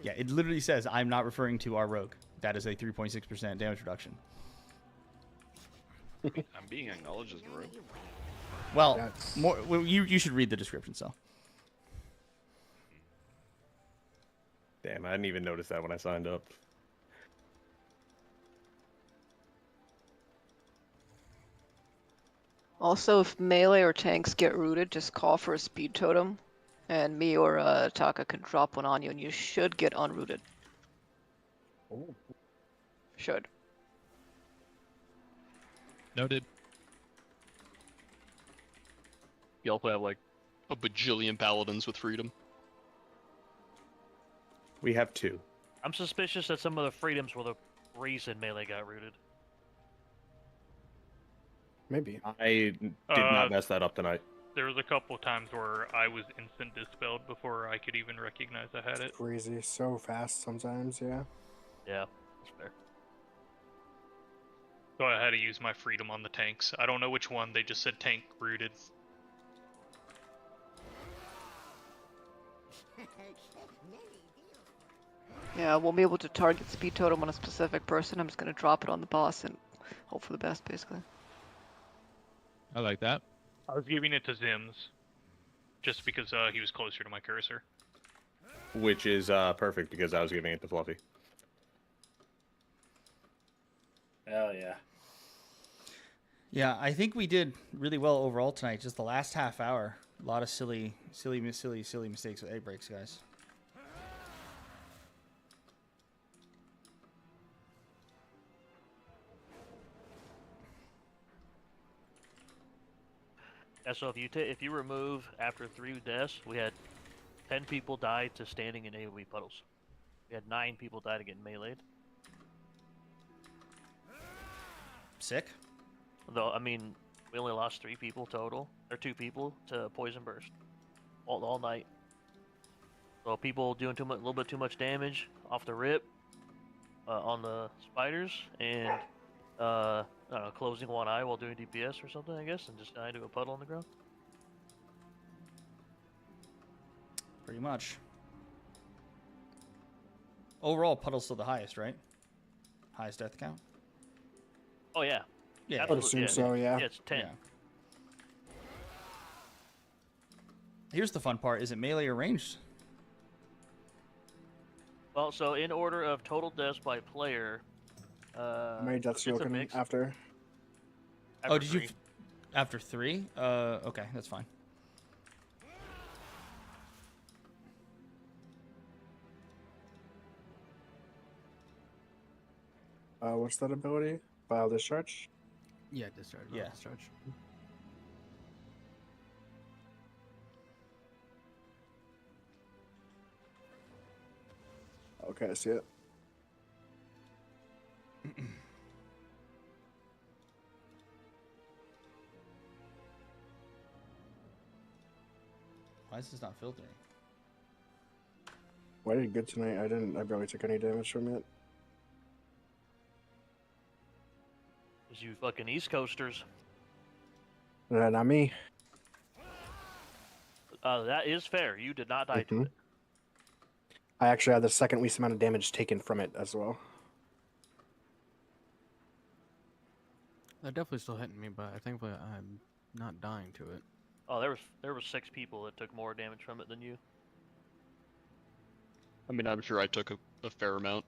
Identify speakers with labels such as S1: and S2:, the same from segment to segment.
S1: Yeah, it literally says, I'm not referring to our rogue. That is a 3.6% damage reduction.
S2: I'm being acknowledged as a rogue.
S1: Well, you should read the description, so.
S3: Damn, I didn't even notice that when I signed up.
S4: Also, if melee or tanks get rooted, just call for a speed totem, and me or Taka can drop one on you, and you should get unrooted.
S5: Oh.
S4: Should.
S6: Noted.
S2: You also have like a bajillion paladins with freedom.
S3: We have 2.
S5: I'm suspicious that some of the freedoms were the reason melee got rooted.
S7: Maybe.
S3: I did not mess that up tonight.
S8: There was a couple times where I was instant dispelled before I could even recognize I had it.
S7: Crazy. So fast sometimes, yeah.
S5: Yeah, that's fair.
S8: So I had to use my freedom on the tanks. I don't know which one, they just said tank rooted.
S4: Yeah, I won't be able to target speed totem on a specific person. I'm just gonna drop it on the boss and hope for the best, basically.
S6: I like that.
S8: I was giving it to Zims, just because he was closer to my cursor.
S3: Which is perfect because I was giving it to Fluffy.
S9: Hell yeah.
S1: Yeah, I think we did really well overall tonight. Just the last half hour, a lot of silly mistakes with egg breaks, guys.
S5: Yeah, so if you remove after 3 deaths, we had 10 people die to standing in AoE puddles. We had 9 people die to getting meleeed.
S1: Sick.
S5: Though, I mean, we only lost 3 people total, or 2 people to poison burst, all night. So people doing a little bit too much damage off the rip on the spiders, and I don't know, closing one eye while doing DPS or something, I guess, and just dying to a puddle on the ground.
S1: Pretty much. Overall, puddle's still the highest, right? Highest death count?
S5: Oh, yeah.
S1: Yeah.
S7: I would assume so, yeah.
S5: Yeah, it's 10.
S1: Yeah. Here's the fun part. Is it melee or ranged?
S5: Well, so in order of total deaths by player,
S7: How many deaths you
S5: it's a
S7: looking
S5: mix.
S7: after?
S1: Oh, did
S5: 3.
S1: you? After 3? Okay, that's fine.
S7: What's that ability? Vile Discharge?
S10: Yeah, discharge.
S1: Yeah.
S10: Discharge.
S7: Okay, I see it.
S1: Why is this not filtering?
S7: Well, I did good tonight. I barely took any damage from it.
S5: Because you fucking East Coasters.
S7: Not me.
S5: That is fair. You did not die to it.
S7: I actually had the second least amount of damage taken from it as well.
S10: They're definitely still hitting me, but I think I'm not dying to it.
S5: Oh, there was 6 people that took more damage from it than you.
S2: I mean, I'm sure I took a fair amount.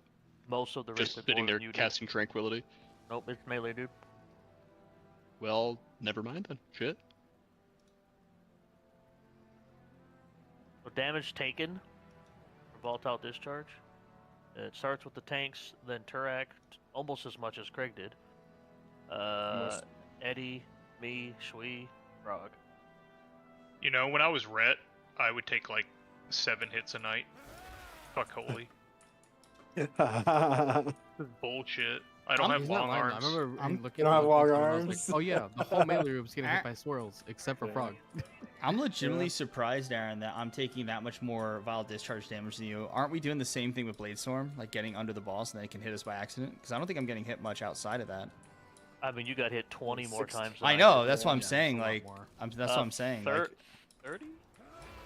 S5: Most of the
S2: Just
S5: took
S2: sitting
S5: more
S2: there
S5: than you did.
S2: casting Tranquility.
S5: Nope, it's melee, dude.
S2: Well, never mind then. Shit.
S5: So damage taken for volatile discharge. It starts with the tanks, then Turak, almost as much as Craig did. Eddie, me, Shui, Frog.
S8: You know, when I was Rhett, I would take like 7 hits a night. Fuck holy. This is bullshit. I don't have
S10: He's not
S8: long
S10: lying,
S8: arms.
S10: I remember looking.
S7: You don't have
S10: at
S7: long
S10: it, and I was
S7: arms?
S10: like, oh yeah, the whole melee room was getting hit by swirls, except for Frog.
S1: I'm legitimately surprised, Aaron, that I'm taking that much more Vile Discharge damage than you. Aren't we doing the same thing with Blade Storm? Like getting under the boss and then it can hit us by accident? Because I don't think I'm getting hit much outside of that.
S5: I mean, you got hit 20 more times. Than
S1: I know,
S5: did.
S1: that's what I'm
S10: Yeah,
S1: saying.
S10: it's a lot
S1: Like,
S10: more.
S1: that's what I'm saying. Like,
S5: 30?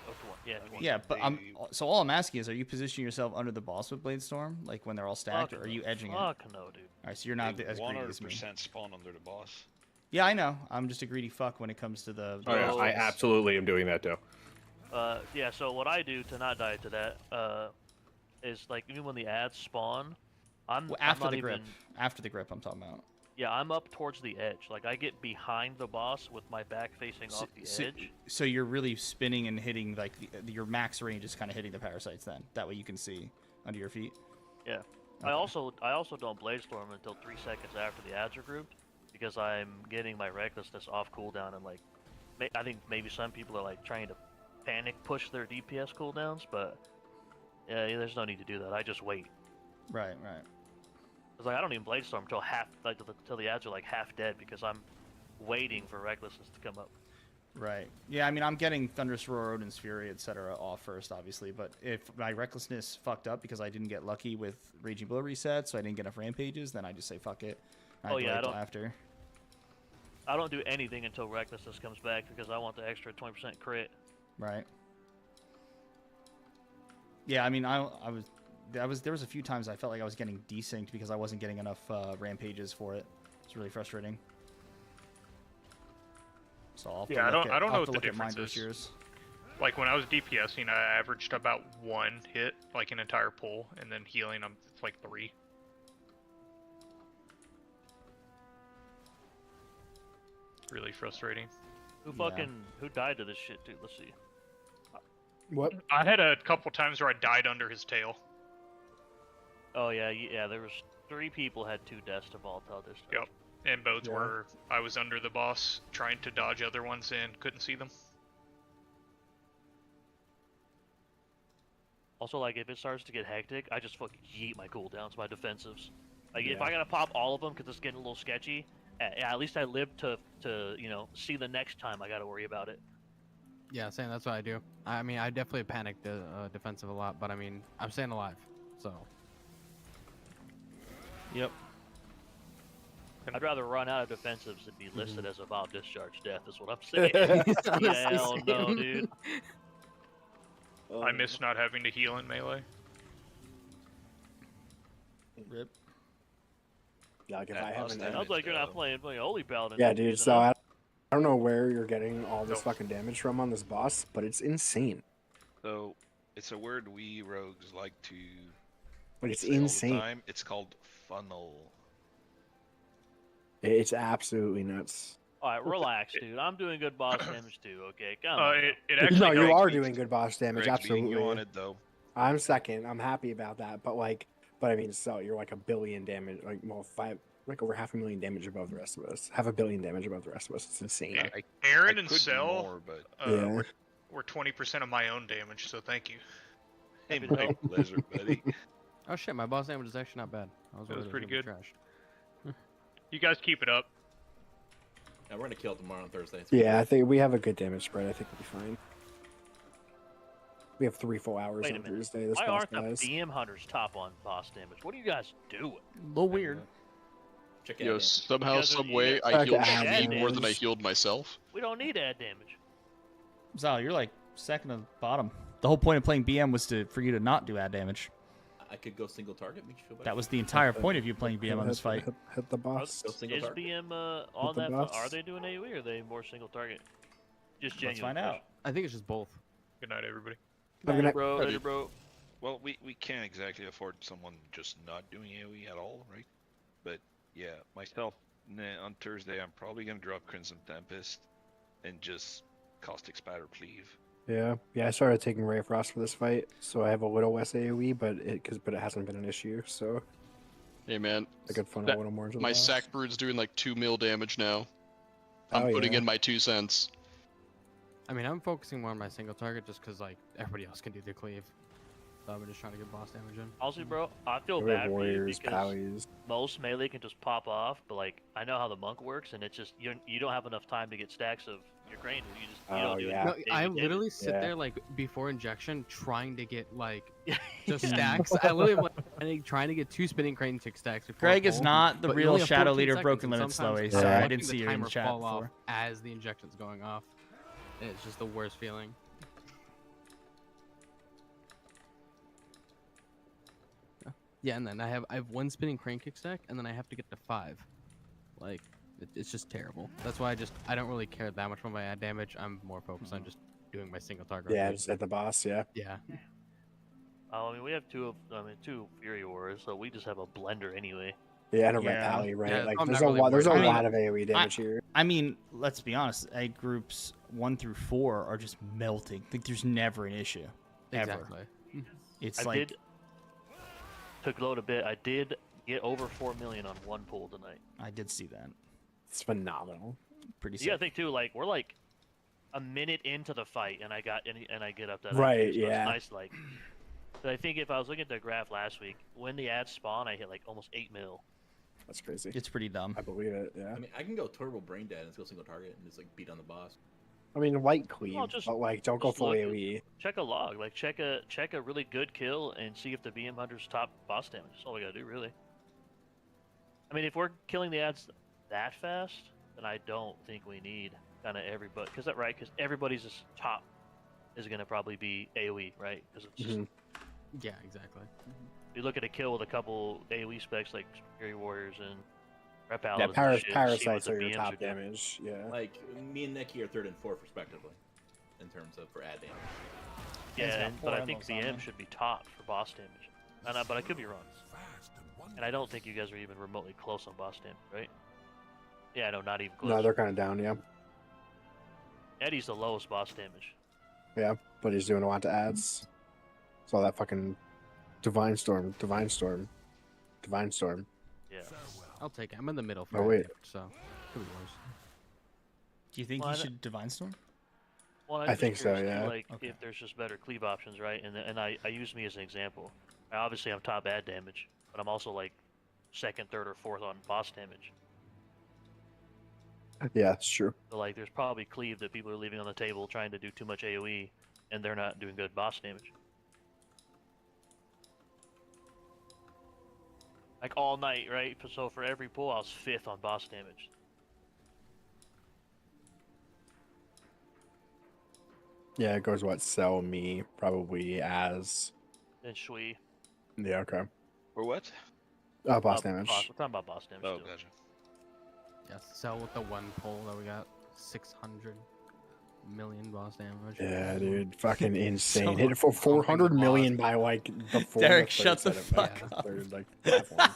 S5: Oh, Yeah,
S9: I mean,
S1: Yeah, but I'm
S9: they-
S1: so all I'm asking is, are you positioning yourself under the boss with Bladestorm, like when they're all stacked, or are you edging it? All
S5: Fuck no, dude.
S1: right, so you're not
S11: They
S1: as greedy as me.
S11: 100% spawn under the boss.
S1: Yeah, I know. I'm just a greedy fuck when it comes to the.
S3: Oh, yeah, I
S5: So-
S3: absolutely am doing that too.
S5: Yeah, so what I do to not die to that is like even when the ads spawn, I'm
S1: After
S5: I'm not
S1: the grip.
S5: even,
S1: After the grip, I'm talking about.
S5: Yeah, I'm up towards the edge. Like I get behind the boss with my back facing off the edge.
S1: So you're really spinning and hitting like your max range is kind of hitting the parasites then. That way you can see under your feet.
S5: Yeah.
S1: Okay.
S5: I also don't Bladestorm until 3 seconds after the ads are grouped because I'm getting my recklessness off cooldown and like I think maybe some people are like trying to panic push their DPS cooldowns, but yeah, there's no need to do that. I just wait.
S1: Right.
S5: Cause like I don't even Bladestorm until till the ads are like half dead because I'm waiting for recklessness to come up.
S1: Right. Yeah, I mean, I'm getting Thunderous Roar, Odin's Fury, etc. off first, obviously. But if my recklessness fucked up because I didn't get lucky with Raging Blow reset, so I didn't get enough rampages, then I just say fuck it.
S5: Oh, yeah, I don't-
S1: After.
S5: I don't do anything until recklessness comes back because I want the extra 20% crit.
S1: Right. Yeah, I mean, there was a few times I felt like I was getting desynced because I wasn't getting enough rampages for it. It's really frustrating. So I'll have to
S8: Yeah, I
S1: look
S8: don't know
S1: I'll
S8: what
S1: have to
S8: the
S1: look at mine
S8: difference
S1: versus
S8: is.
S1: yours.
S8: Like when I was DPSing, I averaged about 1 hit, like an entire pull, and then healing, it's like 3. Really frustrating.
S5: Who died to this shit, dude? Let's see.
S7: What?
S8: I had a couple times where I died under his tail.
S5: Oh yeah, there was 3 people had 2 deaths to volatile this time.
S8: Yep. And both
S7: Yeah.
S8: were, I was under the boss, trying to dodge other ones and couldn't see them.
S5: Also, like, if it starts to get hectic, I just fucking yeet my cooldowns, my defensives. Like, if
S7: Yeah.
S5: I gotta pop all of them because it's getting a little sketchy, at least I live to see the next time I gotta worry about it.
S10: Yeah, same. That's what I do. I mean, I definitely panic the defensive a lot, but I mean, I'm staying alive, so.
S1: Yep.
S5: I'd rather run out of defensives than be listed as a Vial Discharge death, is what I'm saying.
S10: Honestly,
S5: Yeah, hell no,
S10: same.
S5: dude.
S8: I miss not having to heal in melee.
S1: Rip.
S7: Yeah, like if
S11: That
S7: I
S11: lost
S7: haven't.
S11: damage.
S5: Sounds like you're not
S11: though.
S5: playing Holy Paladin.
S7: Yeah, dude.
S5: you
S7: So
S5: know?
S7: I don't know where you're getting all this
S8: Nope.
S7: fucking damage from on this boss, but it's insane.
S11: So it's a word we rogues like to
S7: Like it's
S11: say all the
S7: insane.
S11: time. It's called funnel.
S7: It's absolutely nuts.
S5: Alright, relax, dude. I'm doing good boss damage too, okay? Come
S8: Uh,
S5: on.
S8: it actually
S7: No, you
S11: Greg's
S7: are
S11: beat-
S7: doing good boss damage.
S11: Greg's beating
S7: Absolutely.
S11: you on it though.
S7: I'm second. I'm happy about that. But I mean, so you're like 1 billion damage, like over 500,000 damage above the rest of us. 500 million damage above the rest of us. It's insane.
S8: Yeah.
S11: I
S8: Aaron
S11: I
S8: and
S11: could do
S8: Cell
S11: more, but
S7: Yeah.
S8: were 20% of my own damage, so thank you.
S11: hey,
S5: Happy to
S11: my
S5: help.
S11: pleasure, buddy.
S10: Oh shit, my boss damage is actually not bad. I was
S8: It was
S10: worried
S8: pretty
S10: gonna be trashed.
S8: You guys keep it up.
S12: Yeah, we're gonna kill tomorrow on Thursday.
S7: Yeah, I think we have a good damage spread. I think we'll be fine. We have 3 full hours
S5: Wait a
S7: on
S5: minute.
S7: Thursday. This
S5: Why
S7: boss
S5: aren't the
S7: dies.
S5: BM hunters top on boss damage? What are you guys doing?
S1: A little weird.
S12: Check it
S2: Yo,
S12: out.
S2: somehow,
S5: You guys are-
S2: some way,
S5: you
S2: I
S7: guys-
S2: healed
S7: Okay,
S2: Sheen more than I
S7: damage.
S2: healed myself.
S5: We don't need ad damage.
S1: Zal, you're like second to the bottom. The whole point of playing BM was for you to not do ad damage.
S12: I could go single target. Make you feel better.
S1: That was the entire point of you playing BM on this fight.
S7: Hit the boss.
S12: Go single
S5: Is
S12: target.
S5: BM on
S7: the
S5: that?
S7: boss.
S5: Are they doing AoE or are they more single target? Just
S1: Let's
S5: genuine
S1: find out.
S5: question.
S10: I think it's just both.
S8: Good night, everybody.
S7: Have a good night.
S5: Bro,
S2: Hey,
S5: later, bro.
S11: Well, we can't exactly afford someone just not doing AoE at all, right? But yeah, myself on Thursday, I'm probably gonna drop Crimson Tempest and just Caustic Spatter Cleave.
S7: Yeah, I started taking Ray of Frost for this fight, so I have a little less AoE, but it hasn't been an issue, so
S2: Hey man,
S7: I could funnel
S2: That-
S7: a little more into the
S2: my
S7: boss.
S2: sack brood's doing like 2 mil damage now. I'm
S7: Oh,
S2: putting
S7: yeah.
S2: in my 2 cents.
S10: I mean, I'm focusing more on my single target just because like everybody else can do the cleave. So I'm just trying to get boss damage in.
S5: Honestly, bro, I feel
S7: We have
S5: bad for you
S7: warriors,
S5: because
S7: Powies.
S5: most melee can just pop off, but like I know how the monk works, and it's just you don't have enough time to get stacks of your grain. You
S7: Oh,
S5: don't do
S7: yeah.
S5: any
S10: No,
S5: daily
S10: I
S5: damage.
S10: literally sit
S7: Yeah.
S10: there like before injection trying to get like just
S5: Yeah.
S10: stacks. I literally am trying to get 2 spinning crane tick stacks. Before
S1: Greg
S10: I
S1: is
S10: pull,
S1: not the
S10: but you
S1: real
S10: only have
S1: Shadow
S10: 14
S1: Leader
S10: seconds,
S1: Broken
S10: and
S1: Limit
S10: sometimes
S1: Slowy,
S10: I'm
S1: so I
S10: watching
S1: didn't
S10: the
S1: see you in
S10: timer
S1: the chat
S10: fall off
S1: before.
S10: as the injection's going off. It's just the worst feeling. Yeah, and then I have one spinning crane kick stack, and then I have to get to 5. Like, it's just terrible. That's why I don't really care that much about my ad damage. I'm more focused on just doing my single target.
S7: Yeah, just at the boss. Yeah.
S10: Yeah.
S5: I mean, we have two Fury Warriors, so we just have a blender anyway.
S7: Yeah, and a
S1: Yeah.
S7: Red Pally, right?
S10: Yeah,
S7: like
S10: I'm
S7: there's
S10: not
S7: a
S10: really
S7: lot. There's a
S10: worried about
S7: lot of AOE damage here.
S1: I mean, let's be honest. Egg groups 1 through 4 are just melting. Like there's never an issue. Ever.
S10: Exactly.
S1: It's
S5: To gloat a bit, I did get over 4 million on one pull tonight.
S1: I did see that.
S7: It's phenomenal.
S1: Pretty
S5: You gotta
S1: sick.
S5: think too, like we're like a minute into the fight, and I get up that
S7: Right,
S5: so
S7: yeah.
S5: It's nice, like. But I think if I was looking at the graph last week, when the ads spawn, I hit like almost 8 mil.
S7: That's crazy.
S1: It's pretty dumb.
S7: I believe it. Yeah.
S12: I mean, I can go turbo brain dead and just go single target and just like beat on the boss.
S7: I mean, light cleave,
S5: just-
S7: but like don't go
S5: just
S7: full
S5: look-
S7: AOE.
S5: Check a log, like check a really good kill, and see if the BM hunter's top boss damage. That's all we gotta do, really. I mean, if we're killing the ads that fast, then I don't think we need kind of everybody, because everybody's just top is gonna probably be AOE, right? Because it's just,
S10: Yeah, exactly.
S5: you look at a kill with a couple AOE specs like Fury Warriors and Repals.
S7: Yeah,
S5: and shit, see what
S7: parasites
S5: the
S7: are your
S5: BMs
S7: top
S5: doing.
S7: damage. Yeah.
S12: Like me and Nicky are 3rd and 4th respectively, in terms of for ad damage.
S5: Yeah,
S1: He's got
S5: but
S1: 4
S5: I think
S1: of those on
S5: BM
S1: there.
S5: should be top for boss damage. But I could be wrong. And I don't think you guys are even remotely close on boss damage, right? Yeah, no, not even close.
S7: No, they're kind of down. Yeah.
S5: Eddie's the lowest boss damage.
S7: Yeah, but he's doing a lot to ads. It's all that fucking divine storm.
S5: Yeah.
S10: I'll take it. I'm in the middle for
S7: Oh,
S10: ad
S7: wait.
S10: damage, so could be worse.
S1: Do you think
S5: Well,
S1: you
S5: I
S1: should Divine Storm?
S5: Well, I'm
S7: I
S5: just
S7: think so,
S5: curious, too,
S7: yeah.
S5: Like,
S1: Okay.
S5: if there's just better cleave options, right? And I use me as an example. Obviously, I'm top ad damage, but I'm also like 2nd, 3rd, or 4th on boss damage.
S7: Yeah, it's true.
S5: So like, there's probably cleave that people are leaving on the table trying to do too much AOE, and they're not doing good boss damage. Like all night, right? So for every pull, I was 5th on boss damage.
S7: Yeah, it goes what sell me probably as.
S5: Then Shui.
S7: Yeah. Okay.
S11: For what?
S7: Boss damage.
S5: We're talking about boss damage.
S11: Oh,
S5: still.
S11: gotcha.
S10: Yes, sell with the one pull that we got 600 million boss damage.
S7: Yeah, dude, fucking insane.
S1: So
S7: Hit it for
S10: pumping the
S7: 400 million
S10: boss.
S7: by like before.
S1: Derek,
S7: the
S1: shut
S7: third
S1: the
S7: set of-
S1: fuck
S7: yeah,
S1: up.
S7: third, like, platform.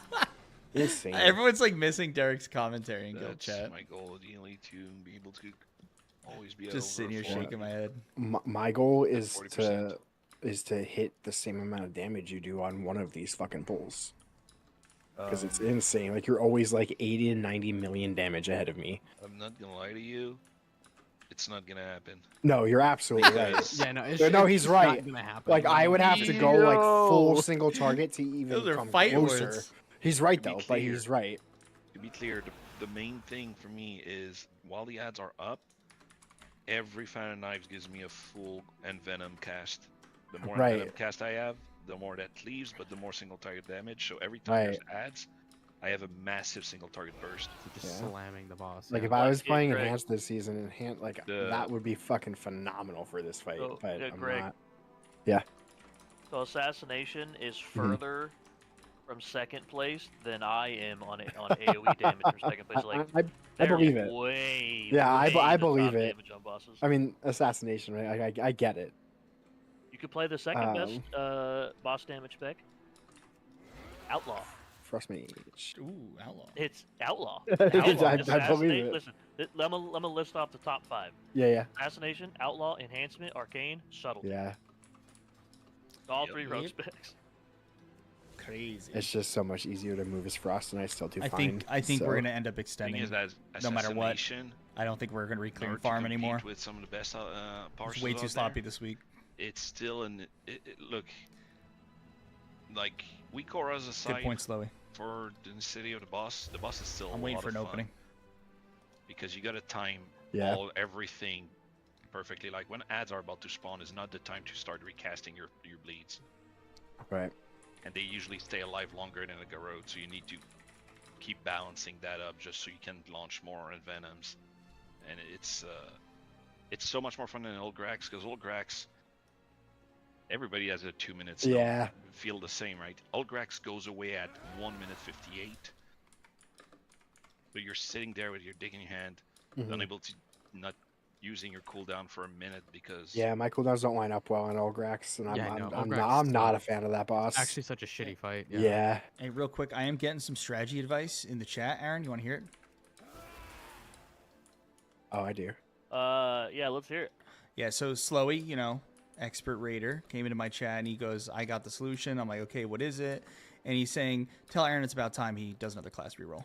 S7: Insane.
S1: Everyone's like missing Derek's commentary in guild
S11: That's
S1: chat.
S11: my goal, ideally, to be able to always be at
S1: Just
S11: over
S1: sitting here
S11: 400.
S1: shaking my head.
S7: My goal is
S11: 40%.
S7: to hit the same amount of damage you do on one of these fucking pulls. Because it's
S11: Um,
S7: insane. Like you're always like 80 to 90 million damage ahead of me.
S11: I'm not gonna lie to you. It's not gonna happen.
S7: No, you're absolutely right.
S11: Because
S10: Yeah, no,
S7: No,
S10: it's
S7: he's
S10: just
S7: right.
S10: Not gonna happen.
S7: Like I would have to go like full
S1: Yo.
S7: single target to even
S1: Those are
S7: come
S1: fight
S7: closer.
S1: words.
S7: He's right
S11: To be
S7: though, but
S11: clear.
S7: he's right.
S11: to be clear, the main thing for me is while the ads are up, every Fan of Knives gives me a full Envenom cast. The more
S7: Right.
S11: Envenom cast I have, the more that cleaves, but the more single target damage. So every time there's ads, I have a massive single target burst.
S10: Just
S7: Yeah.
S10: slamming the boss.
S7: Like
S10: yeah.
S7: if I was
S5: Yeah,
S7: playing
S5: Greg.
S7: enhanced this season, that would be fucking phenomenal for this fight.
S5: So,
S7: but
S5: yeah,
S7: I'm
S5: Greg.
S7: not.
S5: So assassination is
S7: Mm-hmm.
S5: further from 2nd place than I am on AOE damage for 2nd place. Like
S7: I
S5: they're
S7: believe it.
S5: Way,
S7: Yeah, I
S5: way the
S7: believe
S5: top
S7: it.
S5: Damage on bosses.
S7: I mean, assassination, right? I get it.
S5: You could play the second best boss damage spec. Outlaw.
S7: Frost Mage.
S1: Ooh, outlaw.
S5: It's Outlaw.
S7: I
S5: Outlaw.
S7: believe
S5: Assassinate-
S7: it.
S5: Listen, I'm gonna list off the top 5.
S7: Yeah.
S5: Assassination, Outlaw, Enhancement, Arcane, Shuttle.
S7: Yeah.
S5: All
S11: Yep.
S5: 3 rogue
S1: Yep.
S5: specs.
S1: Crazy.
S7: It's just so much easier to move as Frost, and I still do
S1: I
S7: fine.
S1: think we're
S7: so-
S1: gonna end up
S11: Thing
S1: extending.
S11: is, as
S1: no matter what.
S11: assassination,
S1: I don't think we're gonna
S11: in
S1: reclaim
S11: order to
S1: farm
S11: compete
S1: anymore.
S11: with some of the best
S1: It's
S11: parcels
S1: way too
S11: out
S1: sloppy
S11: there,
S1: this week.
S11: it's still look. Like we Korra's
S1: Good
S11: aside
S1: point, Slowy.
S11: for the city of the boss is still.
S1: I'm
S11: a
S1: waiting
S11: lot
S1: for an
S11: of fun
S1: opening.
S11: because you gotta time
S7: Yeah.
S11: everything perfectly. Like when ads are about to spawn is not the time to start recasting your bleeds,
S7: Right.
S11: and they usually stay alive longer than a Garrote, so you need to keep balancing that up just so you can launch more Envenoms. And it's so much more fun than Old Grax, because Old Grax, everybody has a 2 minute stop.
S7: Yeah.
S11: Feel the same, right? Ulgrax goes away at 1 minute 58. But you're sitting there with your dig in your hand, unable to not using your cooldown for a minute because
S7: Yeah, my cooldowns don't line up well on Ulgrax, and
S10: Yeah, no,
S7: I'm not a fan of that boss.
S10: Actually, such a shitty fight.
S7: Yeah.
S1: Hey, real quick, I am getting some strategy advice in the chat. Aaron, you want to hear it?
S7: Oh, I do.
S5: Yeah, let's hear it.
S1: Yeah, so Slowy, you know, expert raider, came into my chat and he goes, I got the solution. I'm like, okay, what is it? And he's saying, tell Aaron it's about time he does another class reroll.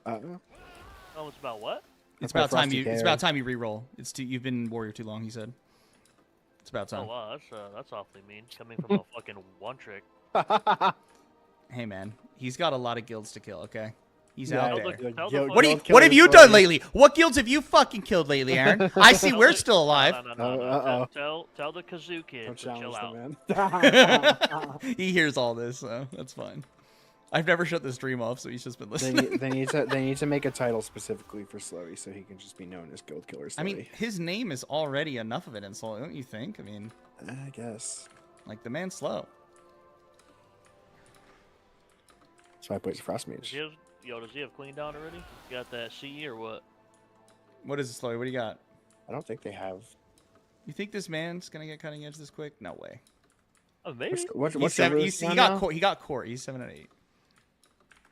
S5: Oh, it's about what?
S1: It's about time you. It's about time you reroll. You've been warrior too long. He said. It's about time.
S5: Oh wow, that's awfully mean. Coming from a fucking one trick.
S1: Hey man, he's got a lot of guilds to kill. Okay, he's
S7: Yeah,
S1: out there.
S7: What
S1: have you done lately? What guilds have you fucking killed lately, Aaron? I see we're still alive.
S5: No. Tell the kazoo kid
S7: Don't
S5: to chill
S7: challenge
S5: out.
S7: the man.
S1: He hears all this, so that's fine. I've never shut the stream off, so he's just been listening.
S7: They need to make a title specifically for Slowy so he can just be known as Guild Killer Slowy.
S1: I mean, his name is already enough of an insult, don't you think? I mean,
S7: I guess.
S1: Like the man's slow.
S7: That's why I plays Frost Mage.
S5: Does he have clean down already? You got that CE or what?
S1: What is it, Slowy? What do you got?
S7: I don't think they have.
S1: You think this man's gonna get cutting edge this quick? No way.
S5: Oh, maybe.
S1: He got court. He's 7 and 8.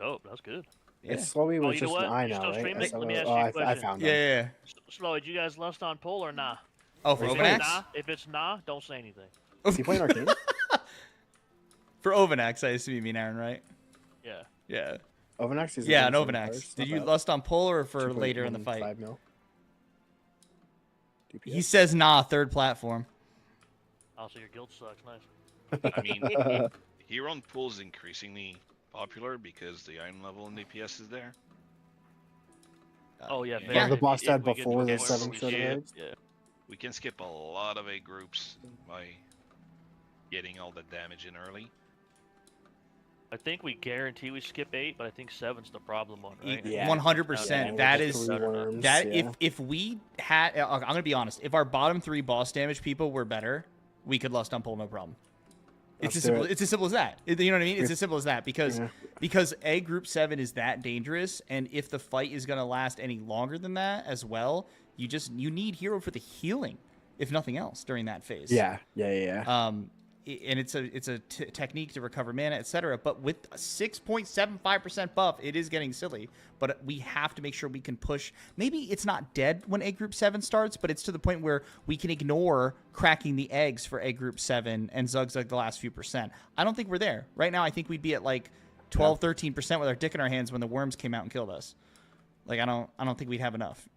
S5: Oh, that's good.
S1: Yeah.
S7: It's Slowy was
S5: you know
S7: just
S5: what?
S7: an I
S5: You
S7: know,
S5: still
S7: right?
S5: streaming?
S7: So,
S5: Let me ask you a question.
S7: I found them.
S1: Yeah.
S5: Slow, did you guys lust on pull or nah?
S1: Oh, for Overnax?
S5: If it's nah, don't say anything.
S7: Is he playing Arcane?
S1: For Overnax, I assume you mean Aaron, right?
S5: Yeah.
S1: Yeah.
S7: Overnax is
S1: an Overnax. Did you lust on pull or for later in the fight?
S7: 5 mil. DPS.
S1: He says nah, third platform.
S5: Oh, so your guild sucks. Nice.
S11: I mean, hero on pool is increasingly popular because the item level in DPS is there.
S5: Oh yeah.
S7: Yeah, the boss died
S5: we get
S7: before the
S5: to
S7: 7
S5: we
S7: showed
S5: skip,
S7: raids.
S5: Yeah.
S11: We can skip a lot of A groups by getting all the damage in early.
S5: I think we guarantee we skip 8, but I think 7's the problem one, right?
S1: 100%. That is that. If we had, I'm gonna be honest. If our bottom 3 boss damage people were better, we could lust on pull no problem. It's as simple. It's as simple as that. You know what I mean? It's as simple as that because A group 7 is that dangerous, and if the fight is gonna last any longer than that as well, you need hero for the healing, if nothing else, during that phase.
S7: Yeah.
S1: And it's a technique to recover mana, etc. But with a 6.75% buff, it is getting silly. But we have to make sure we can push. Maybe it's not dead when A Group 7 starts, but it's to the point where we can ignore cracking the eggs for A Group 7 and Zugzug the last few percent. I don't think we're there. Right now, I think we'd be at like 12, 13% with our dick in our hands when the worms came out and killed us. Like, I don't think we'd have enough.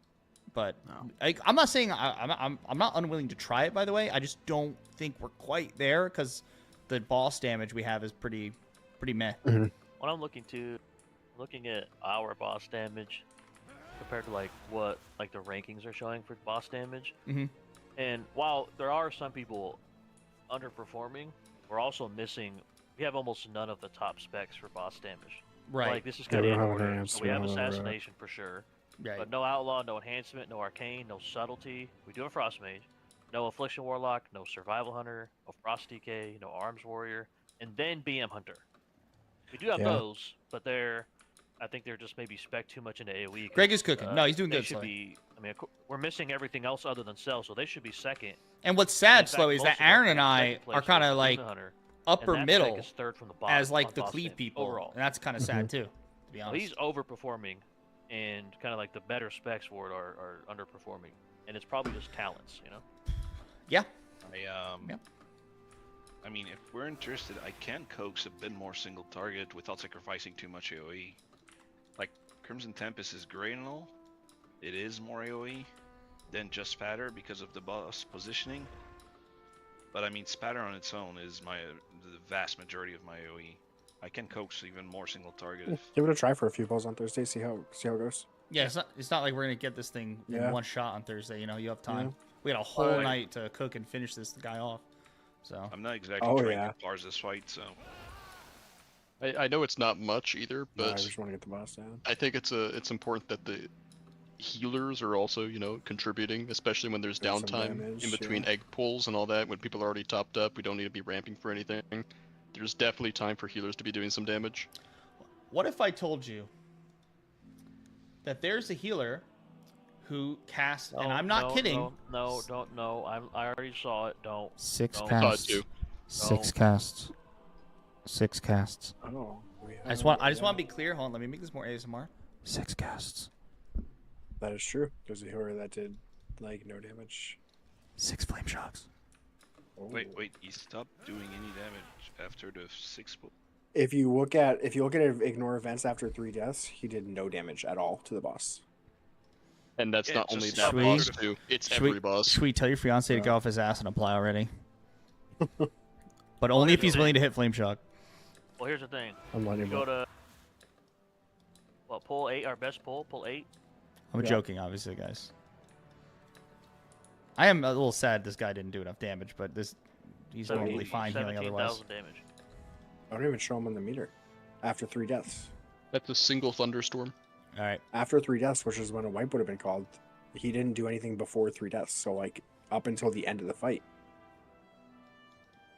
S1: But I'm not saying I'm not unwilling to try it. By the way, I just don't think we're quite there because the boss damage we have is pretty meh.
S7: Mm-hmm.
S5: What I'm looking at our boss damage compared to like what like the rankings are showing for boss damage.
S1: Mm-hmm.
S5: And while there are some people underperforming, we're also missing. We have almost none of the top specs for boss damage.
S1: Right.
S5: Like this is kind of in order. So we have assassination for sure.
S1: Right.
S5: But no outlaw, no enhancement, no arcane, no subtlety. We do have frost mage. No affliction warlock, no survival hunter, no frost DK, no arms warrior, and then BM hunter. We do have those, but I think they're just maybe spec too much into AoE.
S1: Greg is cooking. No, he's doing
S5: they
S1: good.
S5: Should be, I mean, we're missing everything else other than cell, so they should be second.
S1: And what's sad, Slow, is that Aaron and I are kind of like upper middle
S5: third from the bottom
S1: as like the cleave people, overall. And that's kind of sad too, to be honest.
S5: Well, he's overperforming. And kind of like the better specs for it are underperforming, and it's probably just talents, you know.
S1: Yeah.
S11: I mean, if we're interested, I can coax a bit more single target without sacrificing too much AoE. Like Crimson Tempest is great and all. It is more AoE than just Spatter because of the boss positioning. But I mean, Spatter on its own is the vast majority of my AoE. I can coax even more single target.
S7: Give it a try for a few balls on Thursday. See how it goes.
S1: Yeah, it's not like we're gonna get this thing in one shot on Thursday. You know, you have time.
S7: Yeah.
S1: We got a whole night to cook and finish this guy off. So
S11: I'm not exactly trying to bars this fight, so.
S2: I know it's not much either, but
S7: I just want to get the boss down.
S2: I think it's important that the healers are also, you know, contributing, especially when there's
S7: Doing some
S2: downtime
S7: damage,
S2: in between
S7: yeah.
S2: egg pulls and all that. When people are already topped up, we don't need to be ramping for anything. There's definitely time for healers to be doing some damage.
S1: What if I told you that there's a healer who casts, and I'm not kidding.
S5: No, don't. No, I already saw it. Don't.
S1: 6
S5: don't.
S1: casts.
S2: too.
S1: 6 casts. 6 casts.
S7: Oh.
S1: I just want to be clear. Hold on, let me make this more ASMR. 6 casts.
S7: That is true. There's a healer that did like no damage.
S1: 6 flame shocks.
S7: Oh.
S11: Wait, he stopped doing any damage after the 6.
S7: If you look at ignore events after 3 deaths, he did no damage at all to the boss.
S2: And that's
S11: Yeah,
S2: not only
S11: just
S2: that
S1: Should we-
S2: boss too. It's every boss.
S1: Should we tell your fiance to get off his ass and apply already? But
S5: Well,
S1: only if
S5: here's
S1: he's
S5: the
S1: willing to
S5: thing.
S1: hit flame shock.
S5: Well, here's the thing.
S7: I'm letting
S5: You
S7: him
S5: go
S7: go.
S5: to pull 8. Our best pull 8.
S1: I'm
S7: Yeah.
S1: joking, obviously, guys. I am a little sad this guy didn't do enough damage, but he's normally fine healing otherwise.
S5: 17,000 damage.
S7: I don't even show him on the meter. After 3 deaths.
S2: That's a single thunderstorm.
S1: All right.
S7: After 3 deaths, which is when a wipe would have been called, he didn't do anything before 3 deaths. So like up until the end of the fight.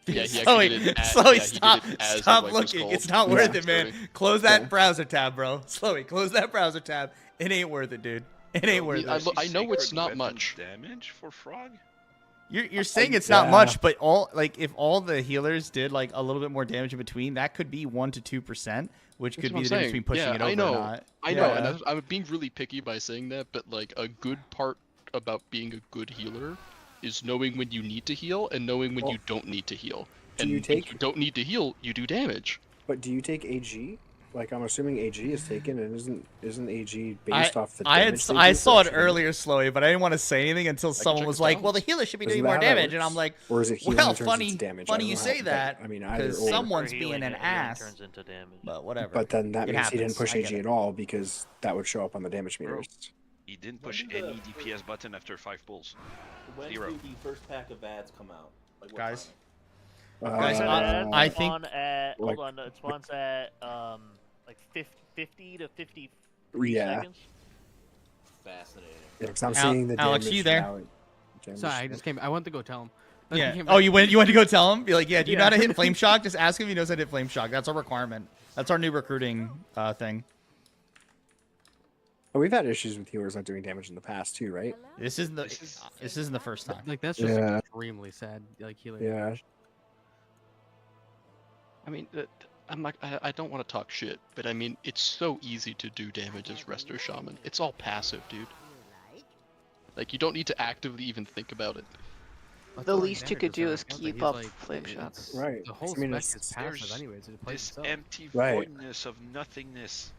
S2: Yeah, he
S1: Slowly,
S2: actually did it as,
S1: slowly,
S2: yeah, he
S1: stop,
S2: did it as the
S1: stop
S2: wipe was
S1: looking.
S2: called.
S1: It's not
S7: Yeah.
S1: worth it, man. Close that
S7: Yeah.
S1: browser tab, bro. Slowly, close that browser tab. It ain't worth it, dude. It ain't worth
S2: I
S1: it.
S2: lo- I know it's
S11: Sacred
S2: not
S11: weapons
S2: much.
S11: damage for frog.
S1: You're saying it's not
S7: Yeah.
S1: much, but if all the healers did like a little bit more damage in between, that could be 1 to 2%, which
S2: That's
S1: could
S2: what
S1: be
S2: I'm
S1: the difference
S2: saying.
S1: between pushing
S2: Yeah,
S1: it over
S2: I know.
S1: or not.
S2: I know,
S7: Yeah.
S2: and I'm being really picky by saying that, but like a good part about being a good healer is knowing when you need to heal and knowing when you don't need to heal.
S7: Do
S2: And
S7: you
S2: when
S7: take-
S2: you don't need to heal, you do damage.
S7: But do you take AG? Like I'm assuming AG is taken, and isn't AG based off the
S1: I
S7: damage? they do
S1: I
S7: for
S1: saw it
S7: extra
S1: earlier, Slowy, but I didn't want to say anything until someone
S2: check
S1: was
S2: the
S1: like,
S2: balance.
S1: "Well, the healer should be
S7: Isn't
S1: doing
S7: that
S1: more
S7: how that
S1: damage," and I'm
S7: works?
S1: like,
S7: Or is it healing
S1: "Well,
S7: that turns
S1: funny,
S7: into damage? I
S1: funny
S7: don't
S1: you
S7: know
S1: say
S7: how-
S1: that."
S7: I mean, either
S1: because
S7: or.
S1: someone's
S5: For healing,
S1: being an
S5: healing
S1: ass.
S5: turns into damage.
S1: But whatever.
S7: But then that
S1: It
S7: means he didn't
S1: happens.
S7: push
S1: I get
S7: AG
S1: it.
S7: at all because that would show up on the damage
S11: Bro.
S7: meters.
S11: He didn't push
S12: When do
S11: any
S12: the-
S11: DPS button after 5 pulls.
S12: When
S11: Zero.
S12: do the first pack of ads come out? Like what
S1: Guys,
S12: time?
S1: Guys, I think-
S5: Spawn at,
S7: like-
S5: hold on, it spawns at like 50 to 53
S7: Yeah.
S5: seconds.
S12: Fascinating.
S7: Yeah, because I'm
S1: Al-
S7: seeing the
S1: Alex,
S7: damage
S1: you there?
S7: now. Damage
S10: Sorry, I just came. I wanted to go tell him. But
S1: Yeah.
S10: he came
S1: Oh,
S10: back-
S1: you went to go tell him? Be like, "Yeah, do you know how to
S10: Yeah.
S1: hit flame shock? Just ask him if he knows how to hit flame shock. That's our requirement. That's our new recruiting thing."
S7: Oh, we've had issues with healers not doing damage in the past too, right?
S1: This isn't the
S11: This
S1: this isn't the first time.
S10: Like that's just
S7: Yeah.
S10: extremely sad. Like healing.
S7: Yeah.
S2: I mean, I don't want to talk shit, but I mean, it's so easy to do damage as Resto Shaman. It's all passive, dude. Like, you don't need to actively even think about it.
S10: That's
S4: The
S10: all
S4: least you
S10: damage
S4: could do
S10: on
S4: is
S10: account that
S4: keep
S10: he's,
S4: up
S10: like,
S4: flame
S10: it's-
S4: shots.
S7: Right.
S10: The whole
S7: I mean,
S10: spec
S7: it's-
S10: is passive
S11: there's
S10: anyways. It plays
S11: This
S10: itself.
S11: empty
S7: Right.
S11: voidness of nothingness.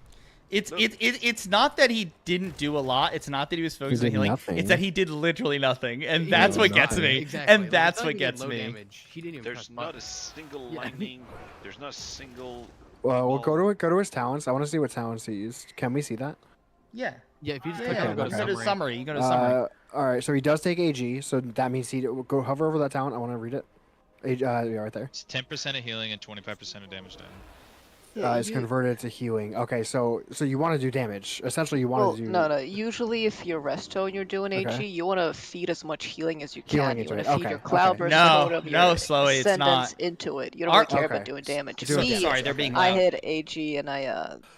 S1: It's
S11: Look.
S1: it's not that he didn't do a lot. It's not that he was focused on
S7: did
S1: healing.
S7: nothing.
S1: It's that he did literally nothing, and
S10: He
S1: that's
S10: did
S1: what gets
S10: nothing.
S1: me.
S10: Exactly.
S1: And
S10: Like,
S1: that's
S10: it's not
S1: what
S10: even
S1: gets
S10: low
S1: me.
S10: Damage. He didn't even
S11: There's
S10: touch
S11: not a
S10: buttons.
S11: single
S10: Yeah.
S11: lightning. There's not a single.
S7: Well, we'll
S11: Oh.
S7: go to his talents. I want to see what talents he used. Can we see that?
S1: Yeah.
S10: Yeah, if you just
S1: Yeah,
S10: click
S1: yeah.
S10: on go to
S1: You go to
S10: summary.
S1: summary. You go to summary.
S7: All right, so he does take AG, so that means he go hover over that talent. I want to read it. AG, yeah, right there.
S6: It's 10% of healing and 25% of damage done.
S7: It's converted to healing. Okay, so you want to do damage. Essentially, you want
S4: Well,
S7: to do.
S4: no. Usually, if you're resto and you're doing AG,
S7: Okay.
S4: you want to feed as much healing as you
S7: Healing
S4: can. You
S7: into
S4: want
S7: it,
S4: to feed
S7: okay,
S4: your cloudburst
S1: No,
S4: totem,
S1: no,
S4: your
S1: Slowy, it's
S4: ascendants
S1: not.
S4: into it. You don't
S1: Our-
S4: really care
S7: Okay.
S4: about doing damage.
S7: Do it.
S4: Me,
S1: Sorry, they're being
S4: I
S1: loud.
S4: hit AG and I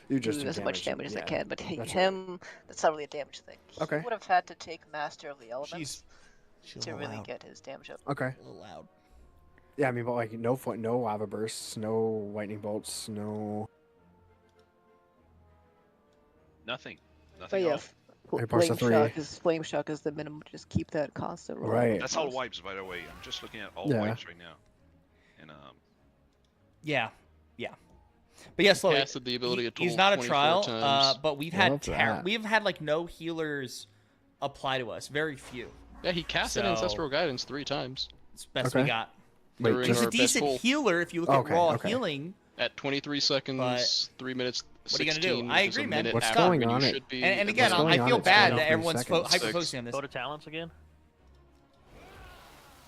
S7: You
S4: do
S7: just do
S4: as much damage as I
S7: yeah,
S4: can, but
S7: that's
S4: him, that's not really a damage thing.
S7: Okay.
S4: He would have had to take Master of the Elements
S1: She's
S4: to
S1: a little
S4: really
S1: loud.
S4: get his damage up.
S7: Okay.
S1: A little loud.
S7: Yeah, I mean, but like no lava bursts, no lightning bolts, no.
S11: Nothing.
S4: But
S11: Nothing
S4: yeah,
S11: at all.
S7: Hey, parse the
S4: flame shock is the minimum. Just keep that constant. rolling.
S7: Right.
S11: That's all wipes, by the way. I'm just looking at all
S7: Yeah.
S11: wipes right now. And
S1: Yeah. But yeah, Slowy.
S2: Casted the ability to
S1: he's
S2: total
S1: not a
S2: 24
S1: trial,
S2: times.
S1: but we've
S7: Love
S1: had
S7: that.
S1: we've had like no healers apply to us. Very few.
S2: Yeah, he casted
S1: So-
S2: Ancestral Guidance 3 times.
S1: It's best
S7: Okay.
S1: we got.
S7: Wait,
S2: During
S1: He's
S2: our
S1: a
S2: best
S1: decent
S2: pull.
S1: healer if you look
S7: Okay,
S1: at raw
S7: okay.
S1: healing.
S2: At 23 seconds,
S1: But
S2: 3 minutes,
S1: what are you
S2: 16,
S1: gonna do? I
S2: which is a
S1: agree, man.
S2: minute
S7: What's
S2: after
S7: going
S2: when
S7: on
S2: you
S7: it?
S2: should be,
S1: And again,
S7: what's
S1: I
S7: going
S1: feel
S7: on? It's
S1: bad
S7: going
S1: that
S7: on for
S1: everyone's
S7: seconds.
S1: hyper-focusing on this.
S5: Go to talents again.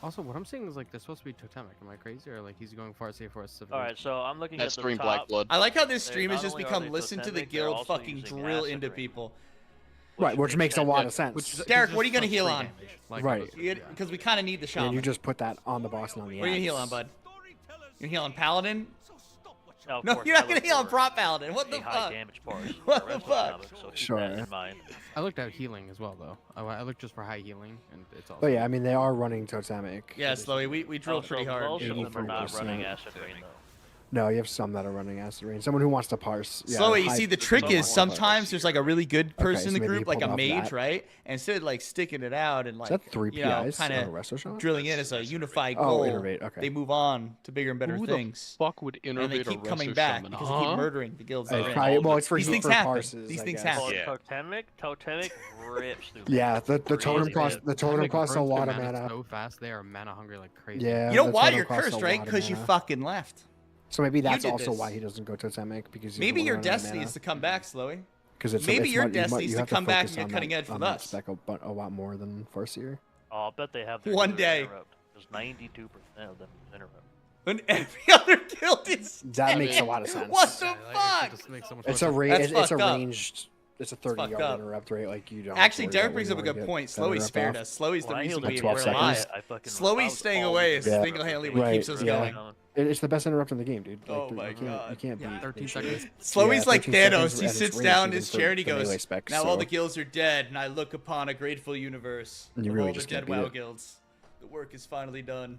S10: Also, what I'm seeing is like they're supposed to be totemic. Am I crazy or like he's going far safe for us?
S5: All right, so I'm looking
S2: That's
S5: at the
S2: during
S5: top.
S2: Black Blood.
S1: I like how this
S5: They
S1: stream has
S5: not
S1: just
S5: only are
S1: become
S5: they
S1: listen to the
S5: totemic, they're
S1: guild
S5: also
S1: fucking
S5: using
S1: drill
S5: acid
S1: into
S5: rain.
S1: people.
S7: Right, which makes a lot of sense.
S10: Which is-
S1: Derek,
S10: it's
S1: what are you
S10: just
S1: gonna heal
S10: free
S1: on?
S10: damage, like,
S7: Right.
S1: Because we kind of need the shaman.
S7: And you just put that on the boss and on the
S1: What are you gonna heal
S7: axe.
S1: on, bud? You're healing paladin?
S5: No, of
S1: No,
S5: course,
S1: you're not
S5: I
S1: gonna
S5: look
S1: heal on
S5: for
S1: prop paladin. What
S5: a
S1: the
S5: high
S1: fuck?
S5: damage parse.
S1: What
S5: for
S1: the
S5: resto
S1: fuck?
S5: shaman, so keep
S7: Sure.
S5: that in mind.
S10: I looked at healing as well, though. I looked just for high healing, and it's all.
S7: Oh yeah, I mean they are running totemic.
S1: Yeah, Slowly, we drilled
S5: So
S1: pretty hard.
S5: most of them are not
S7: 84%.
S5: running acid rain though.
S7: No, you have some that are running acid rain. Someone who wants to parse. Yeah,
S1: Slowly, you
S7: high-
S1: see, the trick is sometimes there's like a really good person
S7: so
S1: in the
S7: maybe
S1: group,
S7: you
S1: like a
S7: pulled off
S1: mage,
S7: that.
S1: right? And instead of like sticking it out and like,
S7: that 3
S1: you know,
S7: PIs
S1: kind
S7: on a resto shot?
S1: drilling in as a unified
S7: Oh,
S1: goal,
S7: innervate, okay.
S1: they move on to bigger and better
S2: Who
S1: things.
S2: the fuck would
S1: And they
S2: innervate a
S1: keep coming
S2: resto
S1: back
S2: shaman?
S1: because they keep murdering the guilds they're in.
S7: Well, it's for
S1: These
S7: heat
S1: things
S7: for
S1: happen.
S7: parses,
S1: These
S7: I
S1: things
S7: guess.
S1: happen.
S5: Totemic rips through.
S7: Yeah, the totem
S5: Crazy
S7: cost
S5: good.
S7: the totem costs a
S10: burns
S7: lot
S10: through
S7: of mana.
S10: so fast. They are mana hungry like crazy.
S7: Yeah.
S1: You know
S7: the
S1: why
S7: totem
S1: you're
S7: costs a
S1: cursed, right?
S7: lot of
S1: Because you
S7: mana.
S1: fucking left.
S7: So maybe that's
S1: did
S7: also
S1: this.
S7: why he doesn't go totemic because
S1: Maybe your destiny is to come back, Slowy.
S7: Because it's
S1: maybe your
S7: you
S1: destiny is
S7: you
S1: to
S7: have
S1: come back
S7: focus
S1: and get
S7: on
S1: cutting
S7: that-
S1: edge
S7: on
S1: with
S7: that
S1: us.
S7: spec a lot more than Farseer.
S5: Oh, I bet they have their
S1: One
S5: healers
S1: day.
S5: interrupt. There's 92% of them interrupt.
S1: When every other guild is
S7: That makes a lot of sense.
S1: What the
S10: Yeah, like,
S1: fuck?
S10: it just makes so much
S7: It's
S10: more
S7: a
S10: sense.
S7: ra-
S1: That's
S7: it's a
S1: fucked up.
S7: ranged. It's a
S1: fucked
S7: 30-yard
S1: up.
S7: interrupt rate. Like you don't.
S1: Actually,
S7: worry
S1: Derek
S7: about
S1: brings
S7: when
S1: up a
S7: you
S1: good
S7: wanna
S1: point.
S7: get that
S1: Slowy
S7: interrupt
S1: spared
S7: off.
S1: us. Slowy's the
S5: When I
S1: reason
S5: healed
S1: we
S5: at
S1: were
S7: 12
S1: alive.
S7: seconds.
S5: I fucking
S1: Slowy's
S5: was
S1: staying
S5: all
S1: away
S5: over
S1: is
S7: Yeah.
S1: single-handedly what
S7: Right,
S1: keeps us
S7: yeah.
S1: going.
S7: It's the best interrupt in the game, dude. Like,
S1: Oh my
S7: you
S1: God.
S7: can't beat
S10: 13
S7: it.
S10: seconds.
S1: Slowy's like
S7: 13 seconds
S1: Thanos. He
S7: at its
S1: sits
S7: range,
S1: down in
S7: even
S1: his
S7: for-
S1: chair and he
S7: for melee
S1: goes,
S7: specs,
S1: "Now all
S7: so-
S1: the guilds are dead, and I look upon a grateful universe
S7: You
S1: of
S7: really
S1: all the
S7: just
S1: dead
S7: can't beat
S1: WoW
S7: it.
S1: guilds. The work is finally done."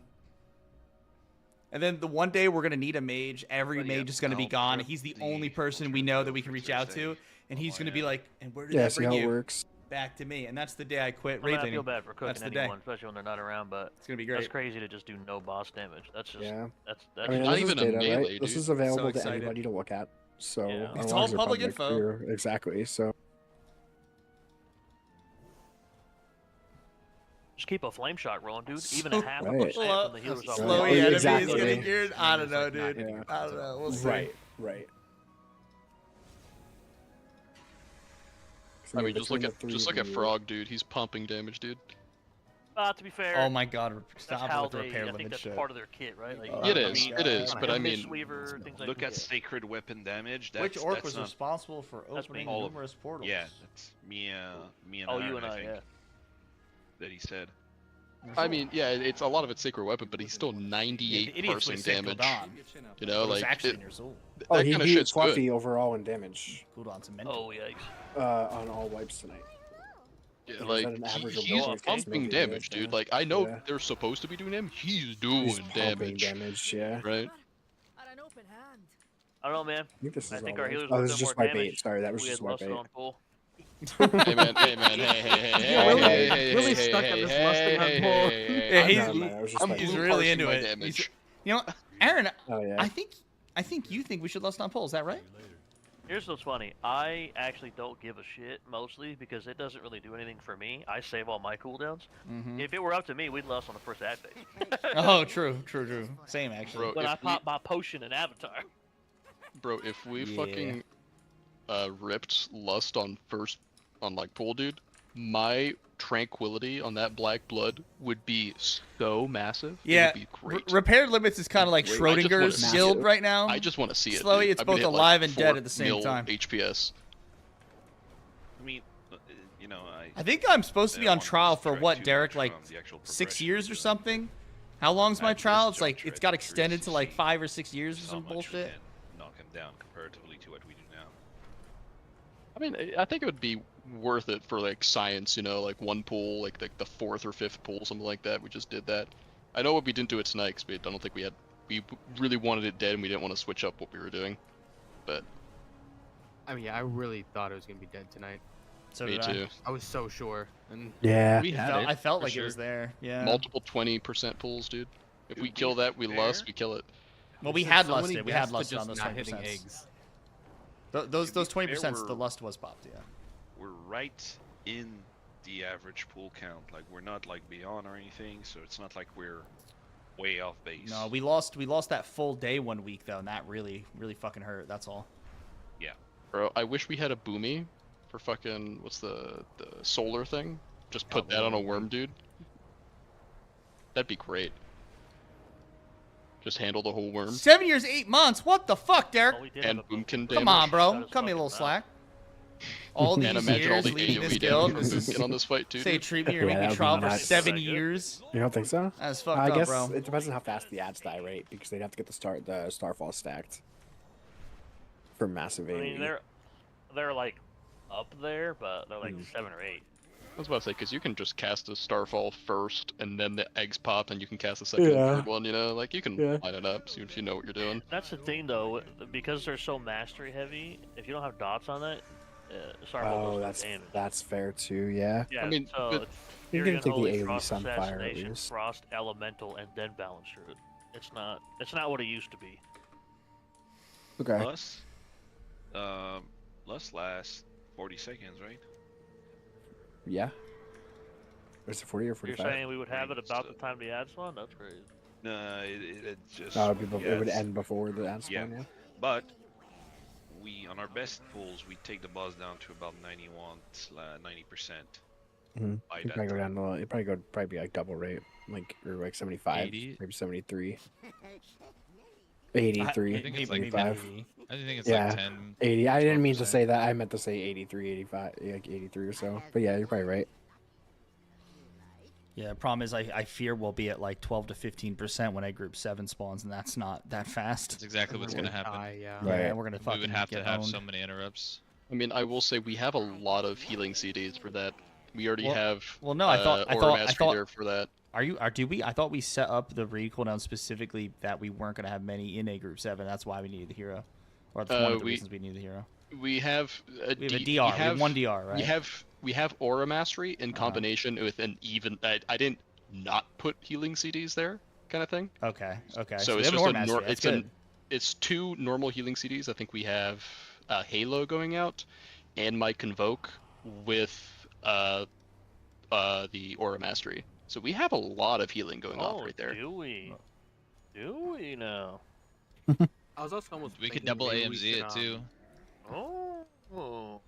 S1: And then the one day we're gonna need a mage. Every
S11: But yeah,
S1: mage is gonna be
S11: I'll
S1: gone.
S11: trip
S1: He's the
S11: the
S1: only person we
S11: ultra
S1: know
S11: build
S1: that we can
S11: for
S1: reach out to,
S11: Thursday.
S1: and he's
S11: Oh,
S1: gonna be
S11: yeah.
S1: like, "And where did
S7: Yeah,
S1: that
S7: see
S1: bring
S7: how it
S1: you?"
S7: works.
S1: Back to me, and that's the day I quit
S5: I mean,
S1: raid
S5: I
S1: laning.
S5: feel bad for
S1: That's
S5: cooking
S1: the day.
S5: anyone, especially when they're not around, but
S1: It's gonna be
S5: that's
S1: great.
S5: crazy to just do no boss damage. That's just
S7: Yeah.
S5: that's
S7: I mean,
S2: Not
S7: this is
S2: even a
S7: data,
S2: melee,
S7: right? This
S2: dude.
S7: is available
S1: So
S7: to
S1: excited.
S7: anybody to look at. So
S5: Yeah.
S7: our
S1: It's
S7: logs
S1: all
S7: are
S1: public info.
S7: Clear. Exactly. So
S5: just keep a flame shot rolling, dude. Even
S1: So-
S5: a half
S7: Right.
S5: a percent from the healers off.
S1: Slowy
S7: Right.
S1: enemy
S7: Exactly.
S1: is getting geared. I don't know,
S10: It's like not
S1: dude.
S10: hitting
S7: Yeah.
S1: I don't know. We'll see.
S7: right.
S2: I mean, just look
S7: Between the
S2: at
S7: three of you-
S2: Frog, dude. He's pumping damage, dude.
S5: To be fair,
S1: Oh my God!
S5: that's
S1: Stop
S5: how
S1: with the
S5: they.
S1: repair
S5: I think
S1: limit
S5: that's
S1: shit.
S5: part of their kit, right? Like,
S1: Oh
S2: It
S1: my
S2: is,
S1: God.
S2: it is, but I
S5: Mist
S2: mean,
S5: Weaver, things like
S11: Look
S5: that.
S11: at sacred weapon damage.
S1: Which
S11: That's,
S1: orc
S11: that's
S1: was
S11: not,
S1: responsible for
S5: That's
S1: opening
S5: me.
S11: All of-
S1: numerous portals?
S11: Yeah, that's me and
S5: Oh,
S11: Aaron,
S5: you and I,
S11: think,
S5: yeah.
S11: that he said.
S2: I mean, yeah, it's a lot of it's sacred weapon, but he's still
S1: The
S2: 98
S1: idiots would
S2: parsing
S1: say
S2: damage.
S1: cooldown.
S2: You know,
S1: It was
S2: like
S1: actually
S2: it,
S1: in your soul.
S7: Oh,
S2: that
S7: he
S2: kind of
S7: beat
S2: shit's
S7: Fluffy
S2: good.
S7: overall in damage
S1: Cooldown's immense.
S5: Oh yikes!
S7: on all wipes tonight.
S2: Yeah,
S7: Is
S2: like
S7: that an average of
S2: he's
S7: both?
S2: pumping
S7: Maybe
S2: damage,
S7: it is,
S2: dude. Like I know
S7: yeah.
S2: they're supposed to be doing him. He's doing
S7: He's pumping
S2: damage,
S7: Yeah.
S2: right?
S5: I don't know, man.
S7: I think this
S5: I
S7: is
S5: think
S7: all
S5: our
S7: right.
S5: healers
S7: Oh,
S5: would
S7: this
S5: have
S7: is
S5: done
S7: just
S5: more
S7: my bait.
S5: damage
S7: Sorry, that
S5: if
S7: was
S5: we
S7: just
S5: had
S7: my
S5: lust
S7: bait.
S5: on pull.
S2: Hey man, hey,
S10: Yeah, really-
S2: hey,
S10: really
S2: hey,
S10: stuck
S2: hey,
S10: on this
S2: hey,
S10: lusting on
S2: hey,
S10: pull.
S2: hey, hey,
S1: Yeah,
S2: I'm
S1: he's-
S2: blue-
S7: that was just
S2: I'm
S7: my
S1: He's
S2: blue
S7: bait.
S1: really
S2: parsing
S1: into
S2: my
S1: it.
S2: damage.
S1: You know, Aaron,
S7: Oh yeah.
S1: I think you think we should lust on pull. Is that right?
S5: Here's what's funny. I actually don't give a shit mostly because it doesn't really do anything for me. I save all my cooldowns.
S1: Mm-hmm.
S5: If it were up to me, we'd lust on the first ad phase.
S1: Oh, true. Same actually.
S2: Bro,
S5: When
S2: if
S5: I pop my potion and avatar.
S2: Bro, if we
S1: Yeah.
S2: fucking ripped lust on like pool, dude, my tranquility on that black blood would be so massive.
S1: Yeah,
S2: it would be great.
S1: repair limits is kind of like
S2: Great. I just wanna
S1: Schrodinger's
S2: see
S1: guild
S7: it.
S1: right now.
S2: I just want to see it.
S1: Slowly,
S2: dude.
S1: it's
S2: I'm gonna
S1: both
S2: hit,
S1: alive
S2: like,
S1: and dead
S2: 4
S1: at the same
S2: mil
S1: time.
S2: HPS.
S11: I mean, you know,
S1: I think I'm supposed to be
S11: I
S1: on
S11: don't
S1: trial
S11: wanna
S1: for
S11: distract
S1: what,
S11: too
S1: Derek?
S11: much
S1: Like
S11: from the actual
S1: 6
S11: progression
S1: years or
S11: of it.
S1: something? How long's my
S11: I
S1: trial?
S11: just
S1: It's like
S11: don't
S1: it's got
S11: tread
S1: extended to
S11: through
S1: like
S11: CC.
S1: 5 or 6 years or
S11: How
S1: some
S11: much we
S1: bullshit.
S11: can knock him down comparatively to what we do now.
S2: I mean, I think it would be worth it for like science, you know, like one pool, like the 4th or 5th pool, something like that. We just did that. I know what we didn't do at Snipes, but I don't think we really wanted it dead, and we didn't want to switch up what we were doing. But
S10: I mean, yeah, I really thought it was gonna be dead tonight.
S1: So
S2: me
S1: did I.
S2: too.
S10: I was so sure. And
S7: Yeah.
S2: We had it.
S1: I felt
S2: for
S1: like it was
S2: sure.
S1: there. Yeah.
S2: Multiple 20% pools, dude. If
S11: To
S2: we
S11: be
S2: kill that, we
S11: fair-
S2: lust, we kill it.
S1: Well, we
S10: there's
S1: had
S10: so many
S1: lusted. We had
S10: guests to
S1: lusted on
S10: just
S1: those
S10: not hitting
S1: 20%.
S10: eggs.
S1: Those
S11: To be fair,
S1: 20%, the
S11: we're-
S1: lust was popped. Yeah.
S11: We're right in the average pool count. Like we're not like beyond or anything, so it's not like we're way off base.
S1: No, we lost that full day one week though, and that really fucking hurt. That's all.
S2: Bro, I wish we had a boomy for fucking, what's the solar thing? Just put
S1: Oh,
S2: that on a
S1: Lord.
S2: worm, dude. That'd be great. Just handle the whole worm.
S1: 7 years, 8 months. What the fuck, Derek?
S5: Oh, we did
S2: And
S5: have a
S2: boomkin
S1: Come
S2: damage.
S1: on,
S5: Shut
S1: bro.
S5: his
S1: Cut me a
S5: fucking
S1: little
S5: mouth.
S1: slack. All
S2: Can't
S1: these
S2: imagine all
S1: years
S2: the
S1: leading this
S2: AoE
S1: guild.
S2: damage
S1: This
S2: get on this fight too.
S1: Say
S2: dude.
S1: treat me or
S7: Yeah,
S1: make
S7: that
S1: me
S7: would
S1: trial
S7: be
S1: for
S7: nuts.
S1: 7
S5: Good.
S1: years.
S7: You don't think so?
S1: That's fucked
S7: I
S1: up,
S7: guess
S1: bro.
S7: it depends on how fast the ads die, right? Because they'd have to get the Starfall stacked for massive
S5: I
S7: AoE.
S5: mean, they're like up there, but they're like 7 or 8.
S2: I was about to say, because you can just cast a Starfall first, and then the eggs pop, and you can cast the second and third one, you know? Like, you can line it up, see if you know what you're doing.
S5: That's the thing, though, because they're so mastery heavy. If you don't have dots on it, Starfall does no damage.
S7: That's fair too. Yeah.
S5: Yeah,
S2: I mean,
S5: so
S2: but-
S5: it's
S7: You
S5: Fury
S7: can take the
S5: Unholy,
S7: AoE
S5: Frost
S7: Sunfire at
S5: Assassination,
S7: least.
S5: Frost Elemental, and then Balance Druid. It's not what it used to be.
S7: Okay.
S11: Lust lasts 40 seconds, right?
S7: Yeah. Is it 40 or
S5: You're
S7: 45?
S5: saying we would have it about the time the ads spawn? That's crazy.
S11: No, it just.
S7: Oh, it would end before the ads spawn, yeah.
S11: But on our best pulls, we take the boss down to about 90%.
S7: Mm-hmm.
S11: By
S7: You'd
S11: that
S7: probably go
S11: time.
S7: down to it'd probably be like double rate, or like 75,
S6: 80?
S7: maybe 73.
S6: I
S7: 83,
S6: think it's like
S7: 85.
S6: 80. I think it's
S7: Yeah,
S6: like 10.
S7: 80. I didn't mean to
S6: 12%.
S7: say that. I meant to say 83, 85, like 83 or so. But yeah, you're probably right.
S1: Yeah, problem is I fear we'll be at like 12 to 15% when group 7 spawns, and that's not that fast.
S6: That's exactly what's going to happen.
S1: Yeah,
S7: Right.
S1: we're gonna
S6: We
S1: fucking
S6: would have to
S1: get
S6: have
S1: owned.
S6: so many interrupts.
S2: I mean, I will say we have a lot of healing CDs for that. We already have.
S1: Well, no, I thought
S2: there for that.
S1: Do we? I thought we set up the raid cooldown specifically that we weren't gonna have many in group 7. That's why we needed the hero, or that's one of the reasons we needed the hero.
S2: We have a
S1: We have a DR.
S2: We
S1: We have
S2: have
S1: one DR, right?
S2: We have Aura Mastery in combination with an even. I didn't not put healing CDs there, kind of thing.
S1: Okay. Okay.
S2: So
S1: we
S2: it's
S1: have
S2: just
S1: an Aura Mastery. That's good.
S2: it's 2 normal healing CDs. I think we have Halo going out, and my Convoke with the Aura Mastery. So we have a lot of healing going off right there.
S5: Do we? Do we now?
S10: I was also almost.
S6: We could
S10: thinking
S6: double
S10: maybe we
S6: AMZ it
S10: could,
S6: too.
S5: Oh.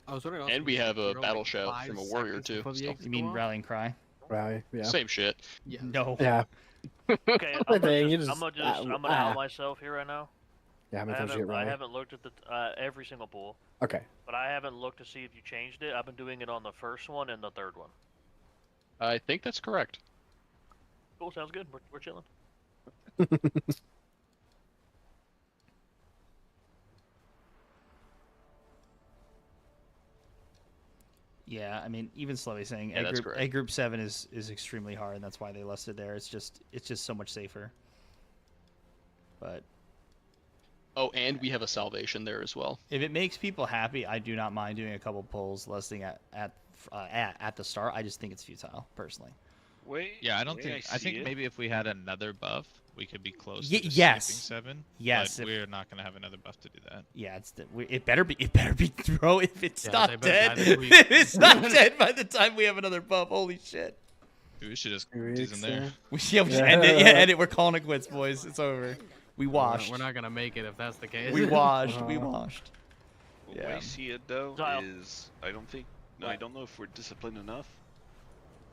S10: I was wondering. Also,
S2: And we
S10: could
S2: have a
S10: hero, like,
S2: battle shout
S10: 5
S2: from a warrior
S10: seconds
S2: too.
S10: before the
S2: So-
S10: eggs
S1: You mean
S10: go off?
S1: rallying cry?
S7: Right. Yeah.
S2: Same shit.
S10: Yeah.
S1: No.
S7: Yeah.
S5: Okay,
S7: But
S5: I'm
S7: then you
S5: gonna
S7: just-
S5: I'm gonna out myself here right now.
S7: Yeah. How many times you get
S5: I
S7: rally?
S5: haven't looked at the every single pool,
S7: Okay.
S5: but I haven't looked to see if you changed it. I've been doing it on the first one and the third one.
S2: I think that's correct.
S5: Cool, sounds good. We're chilling.
S1: Yeah, I mean, even slowly saying
S2: Yeah, that's correct.
S1: group 7 is extremely hard, and that's why they listed there. It's just so much safer. But
S2: Oh, and we have a salvation there as well.
S1: if it makes people happy, I do not mind doing a couple pulls listing at the start. I just think it's futile, personally.
S11: Wait.
S6: Yeah, I don't
S11: wait,
S6: think. I
S11: see
S6: think
S11: it.
S6: maybe if we had another buff, we could be close
S1: Ye-
S6: to the
S1: yes.
S6: sleeping 7.
S1: Yes,
S6: But
S1: if-
S6: we're not gonna have another buff to do that.
S1: Yeah, it better be bro. If it's
S10: Yeah,
S1: not
S10: they better
S1: dead,
S10: die this week.
S1: if it's not dead by the time we have another buff. Holy shit.
S6: Dude, we should just
S7: 2
S6: do
S7: weeks,
S6: them there.
S1: We should end it. Yeah, end it. We're calling it quits, boys. It's over. We washed.
S10: We're not gonna make it if that's the case.
S1: We washed. We washed.
S11: The way I see it though
S5: Kyle.
S11: is I don't know if we're disciplined enough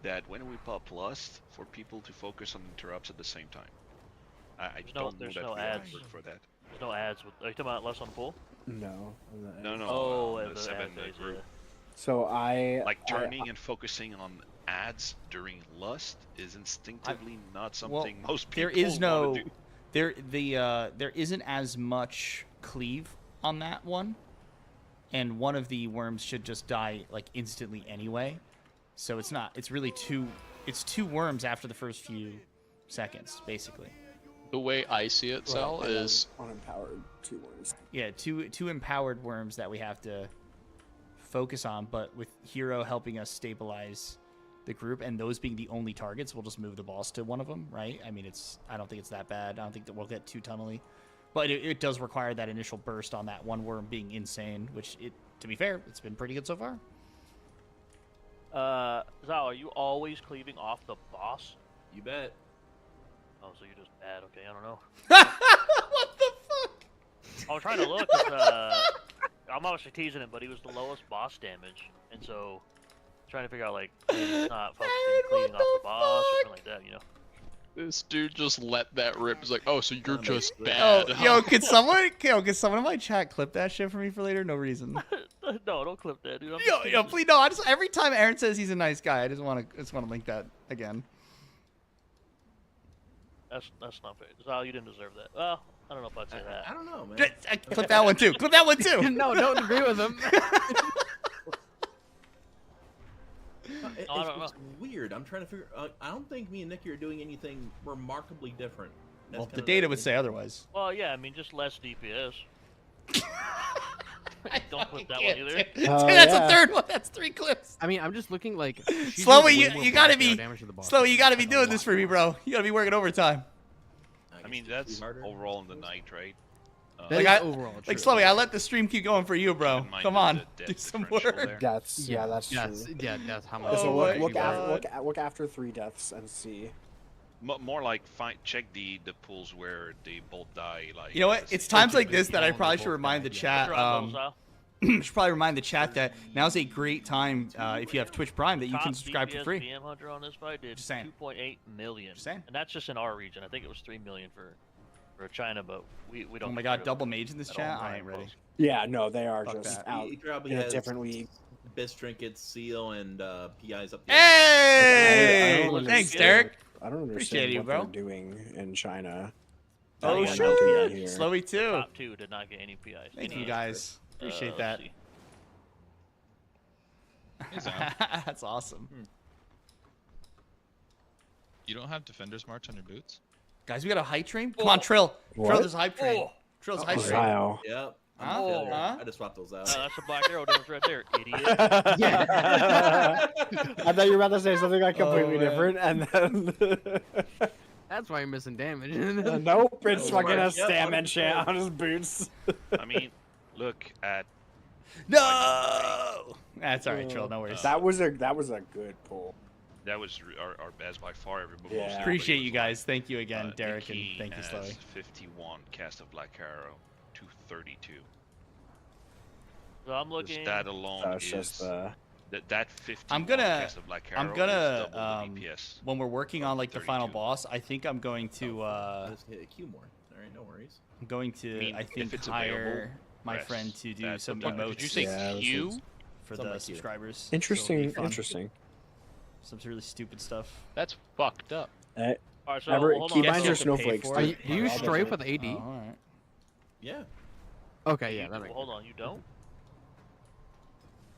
S11: that when we pop lust for people to focus on interrupts at the same time. I don't know
S5: there's
S11: that
S5: no
S11: we
S5: ads.
S11: work for that.
S5: There's no ads. Are you talking about less on the pool?
S7: No.
S11: No, no.
S5: Oh,
S11: the
S5: the
S11: 7
S5: ad phase,
S11: group.
S5: yeah.
S7: So
S11: Like turning and focusing on ads during lust is instinctively not something most people
S1: there is no
S11: wanna do.
S1: there isn't as much cleave on that one, and one of the worms should just die like instantly anyway. So it's really two worms after the first few seconds, basically.
S2: The way I see it, Sal, is
S7: unempowered 2 worms.
S1: Yeah, two empowered worms that we have to focus on, but with Hero helping us stabilize the group, and those being the only targets, we'll just move the boss to one of them, right? I mean, I don't think it's that bad. I don't think that we'll get too tunnely, but it does require that initial burst on that one worm being insane, which to be fair, it's been pretty good so far.
S5: Zal, are you always cleaving off the boss?
S12: You bet.
S5: Oh, so you're just bad. Okay, I don't know.
S1: What the fuck?
S5: I was trying to look. 'Cause, I'm obviously teasing him, but he was the lowest boss damage, and so trying to figure out like maybe he's not focusing cleaving off the boss or something like that, you know.
S2: This dude just let that rip. He's like, oh, so you're just
S1: Oh,
S2: bad.
S1: yo, could someone in my chat clip that shit for me for later? No reason.
S5: No, don't clip that, dude.
S1: Yo, please, no. Every time Aaron says he's a nice guy, I just want to link that again.
S5: That's not fair. Zal, you didn't deserve that. Well, I don't know if I'd say that.
S12: I don't know, man.
S1: Clip that one too. Clip that one too.
S10: No, don't agree with him.
S12: It's weird. I'm trying to figure. I don't think me and Nicky are doing anything remarkably different.
S1: Well, the data would say otherwise.
S5: Well, yeah, I mean, just less DPS. Don't clip that one either.
S1: That's a third one. That's 3 clips.
S10: I mean, I'm just looking like.
S1: Slowy, you gotta be. Slowy, you gotta be doing this for me, bro. You gotta be working overtime.
S11: I mean, that's overall in the night, right?
S1: Slowy, I let the stream keep going for you, bro. Come on, do some work.
S7: That's true.
S10: Yeah, that's how much.
S7: So look after 3 deaths and see.
S11: More like check the pools where they both die. Like
S1: you know what? It's times like this that I probably should remind the chat. Should probably remind the chat that now's a great time if you have Twitch Prime that you can subscribe for free.
S5: BM Hunter on this fight did 2.8 million.
S1: Just saying.
S5: And that's just in our region. I think it was 3 million for China, but we don't.
S1: Oh my God, double mage in this chat. I ain't ready.
S7: Yeah, no, they are
S1: Fuck
S7: just
S1: that.
S7: out
S12: He probably
S7: in a
S12: has
S7: different league.
S12: Best trinkets, seal, and PIs up.
S1: Hey!
S7: I don't
S1: Thanks,
S7: understand-
S1: Derek.
S7: I don't
S1: Appreciate
S7: understand
S1: you,
S7: what
S1: bro.
S7: they're doing in China.
S1: Oh
S7: That
S1: shit!
S7: one out here.
S1: Slowy too.
S5: Top 2 did not get any PIs.
S1: Thank you guys. Appreciate that. That's awesome.
S6: You don't have Defender's March on your boots?
S1: Guys, we got a hype train. Come on, Trill.
S7: What?
S1: Trill, there's a hype train. Trill's a hype train.
S7: Wow.
S12: Yep.
S1: Huh?
S12: I just swapped those out.
S5: That's a black arrow damage right there, idiot.
S7: Yeah. I thought you were about to say something like completely
S1: man.
S7: different, and then
S10: That's why you're missing damage.
S7: nope, it's fucking a
S12: Yep,
S7: stamina shit on his boots.
S11: I mean, look at
S1: No. That's all right, Trill. No worries.
S7: That was a good pull.
S11: that was our best by far.
S7: Yeah.
S1: Appreciate you guys. Thank you again, Derek, and
S11: Nikki
S1: thank you,
S11: has
S1: Slowy.
S11: 51 cast of Black Arrow, 232.
S5: So I'm
S11: Just
S5: looking.
S11: that alone
S7: That's
S11: is
S7: just
S11: that 50.
S1: I'm gonna-
S11: cast of Black Arrow
S1: I'm gonna
S11: is double the DPS.
S1: when we're working on like the final
S11: 32.
S1: boss, I think I'm going to
S12: Just hit a Q more. All right, no worries.
S1: I'm going to
S11: I mean,
S1: I
S11: if
S1: think
S11: it's
S1: hire
S11: available,
S1: my
S11: press
S1: friend to do
S11: that
S1: some
S11: button.
S1: emotes.
S11: Did you say
S7: Yeah, this
S11: Q?
S7: is-
S1: for
S12: Something
S1: the
S12: like you.
S1: subscribers? So it'll
S7: interesting.
S1: be fun.
S7: Interesting.
S1: Some really stupid stuff.
S2: That's fucked up.
S5: All right, so
S7: Ever
S5: hold
S7: keep
S5: on.
S7: mind
S1: Guess
S7: your
S1: you have to pay
S7: snowflakes.
S1: for
S10: Are
S1: it.
S10: you, do you
S7: I'll
S10: strafe
S7: definitely-
S10: with AD?
S1: Oh, all right.
S12: Yeah.
S10: Okay, yeah, that makes
S5: Hold on, you don't?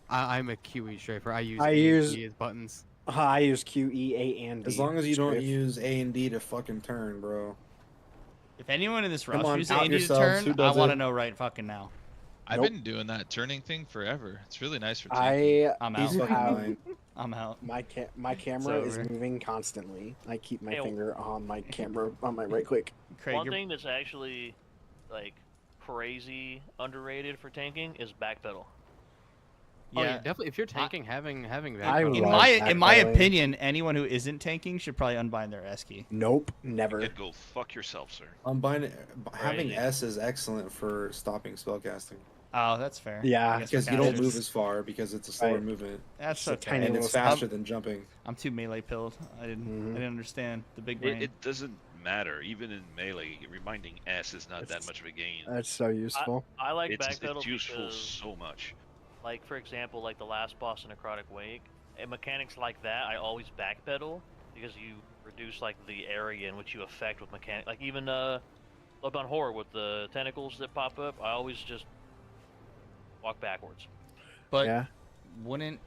S10: I'm a QE strafer. I use
S7: I
S10: A and
S7: use-
S10: D as buttons.
S7: I use Q, E, A, and D.
S13: As long as you don't
S7: Strafe.
S13: use A and D to fucking turn, bro.
S1: If anyone in this
S13: Come
S1: roster
S13: on,
S1: uses
S13: out
S1: Andy to
S13: yourselves.
S1: turn,
S13: Who
S1: I
S13: does
S1: want to
S13: it?
S1: know right fucking now.
S6: I've
S7: Nope.
S6: been doing that turning thing forever. It's really nice for tanking.
S1: I'm
S13: He's
S1: out.
S13: fucking
S7: Have-
S13: fine.
S1: I'm out.
S7: My camera is
S1: over.
S7: moving constantly. I keep my
S5: Hey,
S7: finger on my camera on my right click.
S1: Craig,
S5: One
S1: you're...
S5: thing that's actually like crazy underrated for tanking is backpedal.
S10: Oh, yeah,
S1: yeah.
S10: definitely. If you're tanking, having
S7: I
S10: that.
S1: In
S7: love
S1: my
S7: backpedaling.
S1: opinion, anyone who isn't tanking should probably unbind their S key.
S7: Nope, never.
S11: You could go fuck yourself, sir.
S13: Having
S5: Right.
S13: S is excellent for stopping spellcasting.
S1: Oh, that's fair.
S7: Yeah.
S1: I guess
S13: Because
S1: we're
S13: you don't
S1: casters.
S13: move as far because it's a slower
S7: Right.
S13: movement.
S1: That's
S7: It's a
S1: okay.
S7: tiny
S13: And it's
S7: little
S13: faster than jumping.
S1: I'm too melee pilled. I didn't
S7: Mhm.
S1: understand the big brain.
S11: It doesn't matter. Even in melee, reminding S is not that
S7: It's-
S11: much of a gain.
S7: That's so useful.
S5: I like
S11: It's
S5: backpedal
S11: useful
S5: because,
S11: so much.
S5: like for example, like the last boss in Necrotic Wake, and mechanics like that, I always backpedal because you reduce like the area in which you affect with mechanic. Like even Bloodbound Horror with the tentacles that pop up, I always just walk backwards.
S1: But
S7: Yeah.
S1: wouldn't.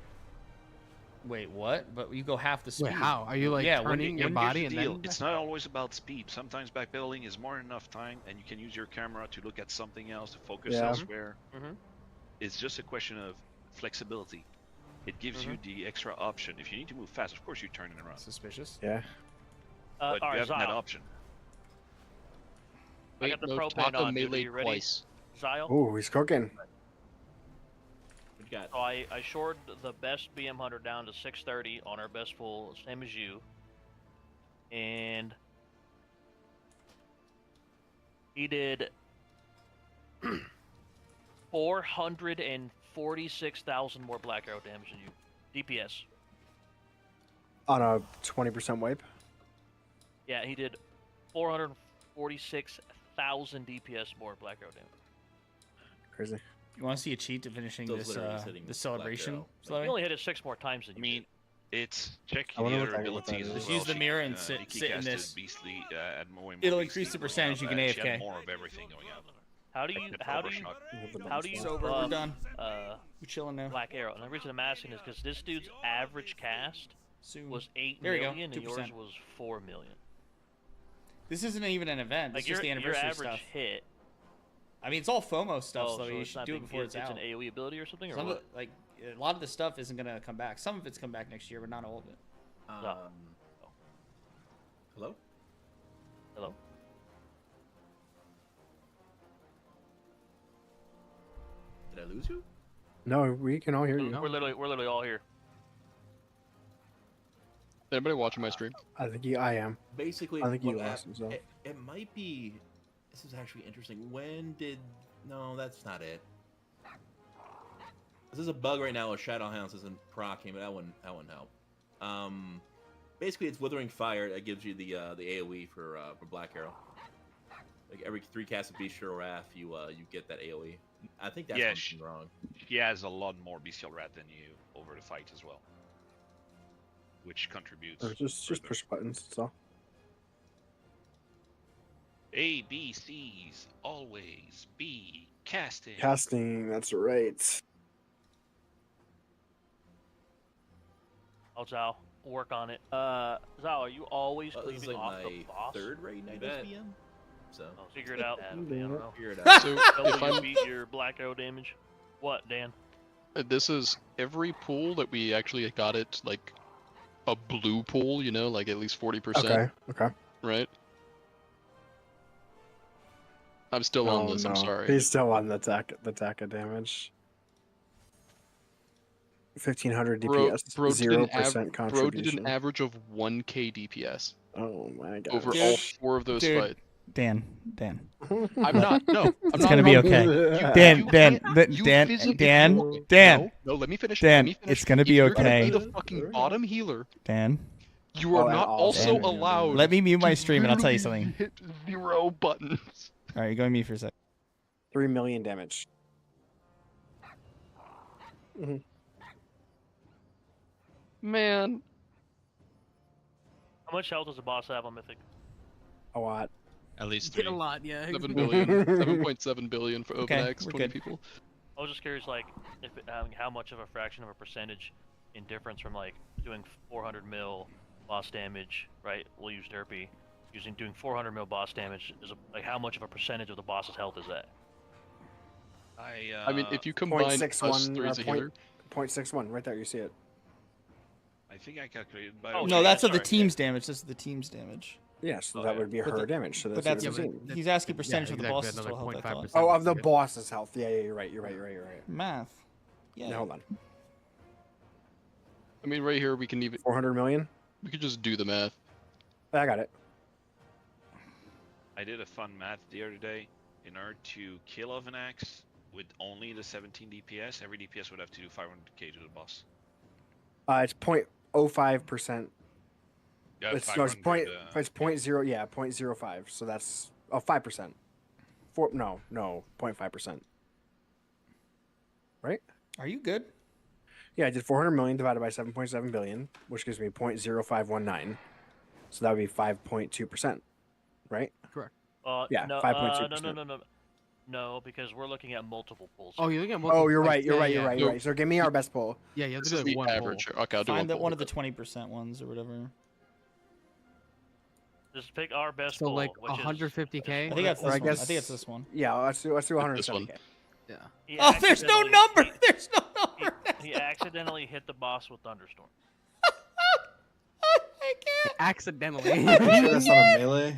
S1: Wait, what? But you go half the speed.
S10: Wait, how? Are you like
S1: Yeah, when
S10: turning
S1: you-
S10: your
S11: Here's
S10: body
S11: the
S10: and
S11: deal.
S10: then?
S11: It's not always about speed. Sometimes backpedaling is more than enough time, and you can use your camera to look at something else, to focus
S7: Yeah.
S11: elsewhere.
S5: Mhm.
S11: It's just a question of flexibility. It gives you the extra option. If you need to move fast, of course you turn and run,
S1: Suspicious.
S7: Yeah.
S11: but
S5: All
S11: you
S5: right,
S11: have that
S5: Zyle.
S11: option.
S5: I got the
S2: no,
S5: propane
S2: Taka
S5: on, dude. Are
S2: melee
S5: you ready?
S2: twice.
S5: Zyle.
S7: Oh, he's cooking.
S12: What you got?
S5: So I shored the best BM Hunter down to 630 on our best full, same as you. And he did 446,000 more Black Arrow damage than you. DPS.
S7: On a 20% wipe.
S5: Yeah, he did 446,000 DPS more Black Arrow damage.
S7: Crazy.
S1: You want to see a cheat to finishing
S12: Those
S1: this
S12: literally is hitting
S1: this
S12: Black
S1: celebration?
S12: Arrow.
S1: Zoe?
S5: He only hit it 6 more times than you did.
S11: It's check
S7: I wonder
S11: the
S7: what
S11: other
S7: that- what that
S11: abilities
S7: is.
S11: as
S1: Just
S11: well.
S1: use the
S11: She-
S1: mirror and sit
S11: Nikki
S1: in
S11: casted
S1: this.
S11: Beastly, had more
S1: It'll
S11: beastly
S1: increase the
S11: going
S1: percentage
S11: up,
S1: you can
S11: and she
S1: AFK.
S11: had more of everything going up.
S5: How do you how do you
S1: It's over, we're done. We're chilling now.
S5: Black Arrow? And the reason I'm asking is because this dude's average cast
S1: Soon.
S5: was 8
S1: There you go,
S5: million, and
S1: 2%.
S5: yours was 4 million.
S1: This isn't even an event.
S5: Like
S1: It's just the
S5: your
S1: anniversary
S5: average
S1: stuff.
S5: hit.
S1: I mean, it's all FOMO stuff,
S5: Oh,
S1: so you
S5: it's
S1: should
S5: not
S1: do it
S5: being-
S1: before it's out.
S5: an AoE ability or something, or
S1: Some
S5: what?
S1: of it, like a lot of the stuff isn't gonna come back. Some of it's come back next year, but not all of it.
S12: Hello?
S5: Hello?
S12: Did I lose you?
S7: No, we can all hear you.
S5: We're literally all here.
S2: Anybody watching my stream?
S7: I think I am.
S12: Basically,
S7: I think you
S12: what
S7: lost
S12: hap-
S7: yourself.
S12: it might be. This is actually interesting. When did? No, that's not it. This is a bug right now with Shadowlands isn't proccing, but that wouldn't help. Basically, it's Withering Fire that gives you the AOE for Black Arrow. Like every 3 casts of Bestial Wrath, you get that AOE. I think that's something wrong.
S11: She has a lot more Bestial Wrath than you over the fight as well, which contributes.
S7: Or just push buttons. That's all.
S11: A, B, C's always be casting.
S7: Casting. That's right.
S5: Oh, Zao, work on it. Zao, are you always
S12: This is
S5: cleaving
S12: like
S5: off the
S12: my
S5: boss?
S12: third raid night
S5: bet.
S12: SPM. So
S5: Figure it out. I don't know.
S12: Figure it out.
S2: So
S5: Double
S2: if
S5: your
S2: I'm
S5: beat your Black Arrow damage. What, Dan?
S2: This is every pool that we actually got it like a blue pool, you know, like at least 40%.
S7: Okay. Okay.
S2: Right? I'm still on this, I'm sorry.
S7: He's still on the Taka damage. 1500 DPS,
S2: Bro did an
S7: 0% contribution.
S2: Bro did an average of 1k DPS.
S7: Oh my god.
S2: Over all 4 of those fights.
S1: Dan.
S2: I'm not. No, I'm
S1: It's
S2: not
S1: gonna be
S2: wrong.
S1: okay. Dan.
S2: No, let me finish.
S1: Dan,
S2: let me finish.
S1: it's gonna
S2: If
S1: be
S2: you're gonna
S1: okay.
S2: be the fucking bottom healer,
S1: Dan.
S2: you are not also allowed.
S1: Let me mute my
S2: to
S1: stream and I'll tell you
S2: literally
S1: something.
S2: Hit 0 buttons.
S1: All right, you go on mute for a sec.
S7: 3 million damage.
S2: Man.
S5: How much health does the boss have on Mythic?
S7: A lot.
S6: At least
S10: Get a lot, yeah.
S2: 7 billion. 7.7 billion for
S1: Okay,
S2: OpenX,
S1: we're
S2: 20
S1: good.
S2: people.
S5: I was just curious, like, if how much of a fraction of a percentage in difference from like doing 400 mil boss damage, right? We'll use Derpy. Doing 400 mil boss damage is like how much of a percentage of the boss's health is that?
S2: I mean, if you combine us 3 as a healer,
S7: 0.61, right there, you see it.
S11: I think I calculated by.
S1: No, that's of the team's damage. This is the team's damage.
S7: Yeah, so that would be
S1: But
S7: her
S1: the-
S7: damage. So
S1: but
S7: that's
S1: that's
S7: what I'm saying.
S1: he's asking percentage of the
S10: exactly,
S1: boss's
S10: another
S1: total health. I thought.
S10: 0.5%.
S7: Oh, of the boss's health. Yeah, you're right. You're right.
S1: Math. Yeah.
S7: Now, hold on.
S2: I mean, right here we can even
S7: 400 million?
S2: we could just do the math.
S7: I got it.
S11: I did a fun math the other day. In order to kill off an axe with only the 17 DPS, every DPS would have to do 500k to the boss.
S7: It's 0.05%.
S11: Yeah,
S7: It's
S11: 500,
S7: it's 0.05. So that's 5%. 0.5%. Right?
S1: Are you good?
S7: Yeah, I did 400 million divided by 7.7 billion, which gives me 0.0519. So that would be 5.2%. Right?
S10: Correct.
S7: Yeah,
S5: no,
S7: 5.2%.
S5: No, because we're looking at multiple pools.
S10: Oh, you're looking at
S7: Oh, you're right.
S10: Yeah,
S7: You're right. So give me our best poll.
S10: Yeah, you have to
S2: This
S10: do
S2: is
S10: like
S2: the
S10: one
S2: average.
S10: poll.
S2: Okay, I'll do
S1: Find
S2: one
S1: one
S2: poll.
S1: of the 20% ones or whatever.
S5: Just pick our best
S10: So
S5: pool,
S10: like
S5: which is
S10: 150k.
S1: I think that's
S7: Or
S1: this
S7: I
S1: one.
S7: guess-
S1: I think it's this one.
S7: Yeah, let's do
S2: This one.
S7: 170k.
S10: Yeah.
S5: He
S1: Oh, there's no
S5: accidentally-
S1: number. There's no number.
S5: He accidentally hit the boss with Thunderstorm.
S1: I can't.
S10: Accidentally.
S13: Sure that's not a melee.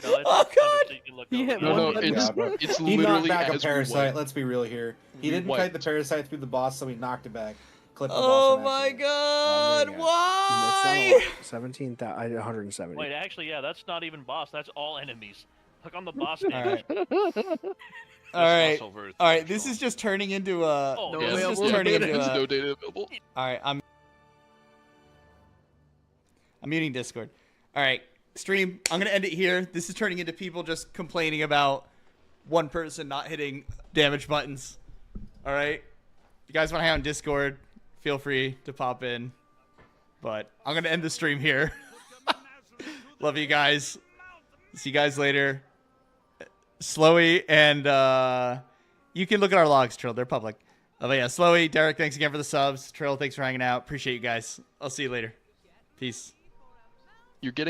S5: No, it's
S1: Oh, God.
S5: so you can look
S10: He
S5: over
S10: hit
S5: the
S2: No,
S10: one
S2: no,
S10: button.
S2: it's
S13: Yeah, but
S2: it's
S13: He knocked
S2: literally
S13: back a
S2: as we
S13: parasite.
S2: went.
S13: Let's be real here. He
S2: We
S13: didn't
S2: wiped.
S13: kite the parasite through the boss, so he knocked it back. Clipped the
S1: Oh
S13: boss on
S1: my
S13: accident.
S1: God!
S7: It's
S1: Why?
S7: not 17,000. 170.
S5: Wait, actually, yeah, that's not even boss. That's all enemies. Click on the boss
S1: All
S5: damage.
S1: right.
S11: Just
S1: All right.
S11: gloss over
S1: All right. This
S11: Thunderstorm.
S1: is just turning into a.
S5: Oh,
S10: No,
S1: this
S10: wait,
S1: is just
S10: we'll
S1: turning
S10: do it.
S1: into
S2: There's
S1: a.
S2: no data available.
S1: All right. I'm muting Discord. All right. stream, I'm going to end it here. This is turning into people just complaining about one person not hitting damage buttons. All right? If you guys want to hang out on Discord, feel free to pop in. But I'm going to end the stream here. Love you guys. See you guys later. Slowy and you can look at our logs, Trill. They're public. But yeah, Slowy, Derek, thanks again for the subs. Trill, thanks for hanging out. Appreciate you guys. I'll see you later. Peace.
S2: You're getting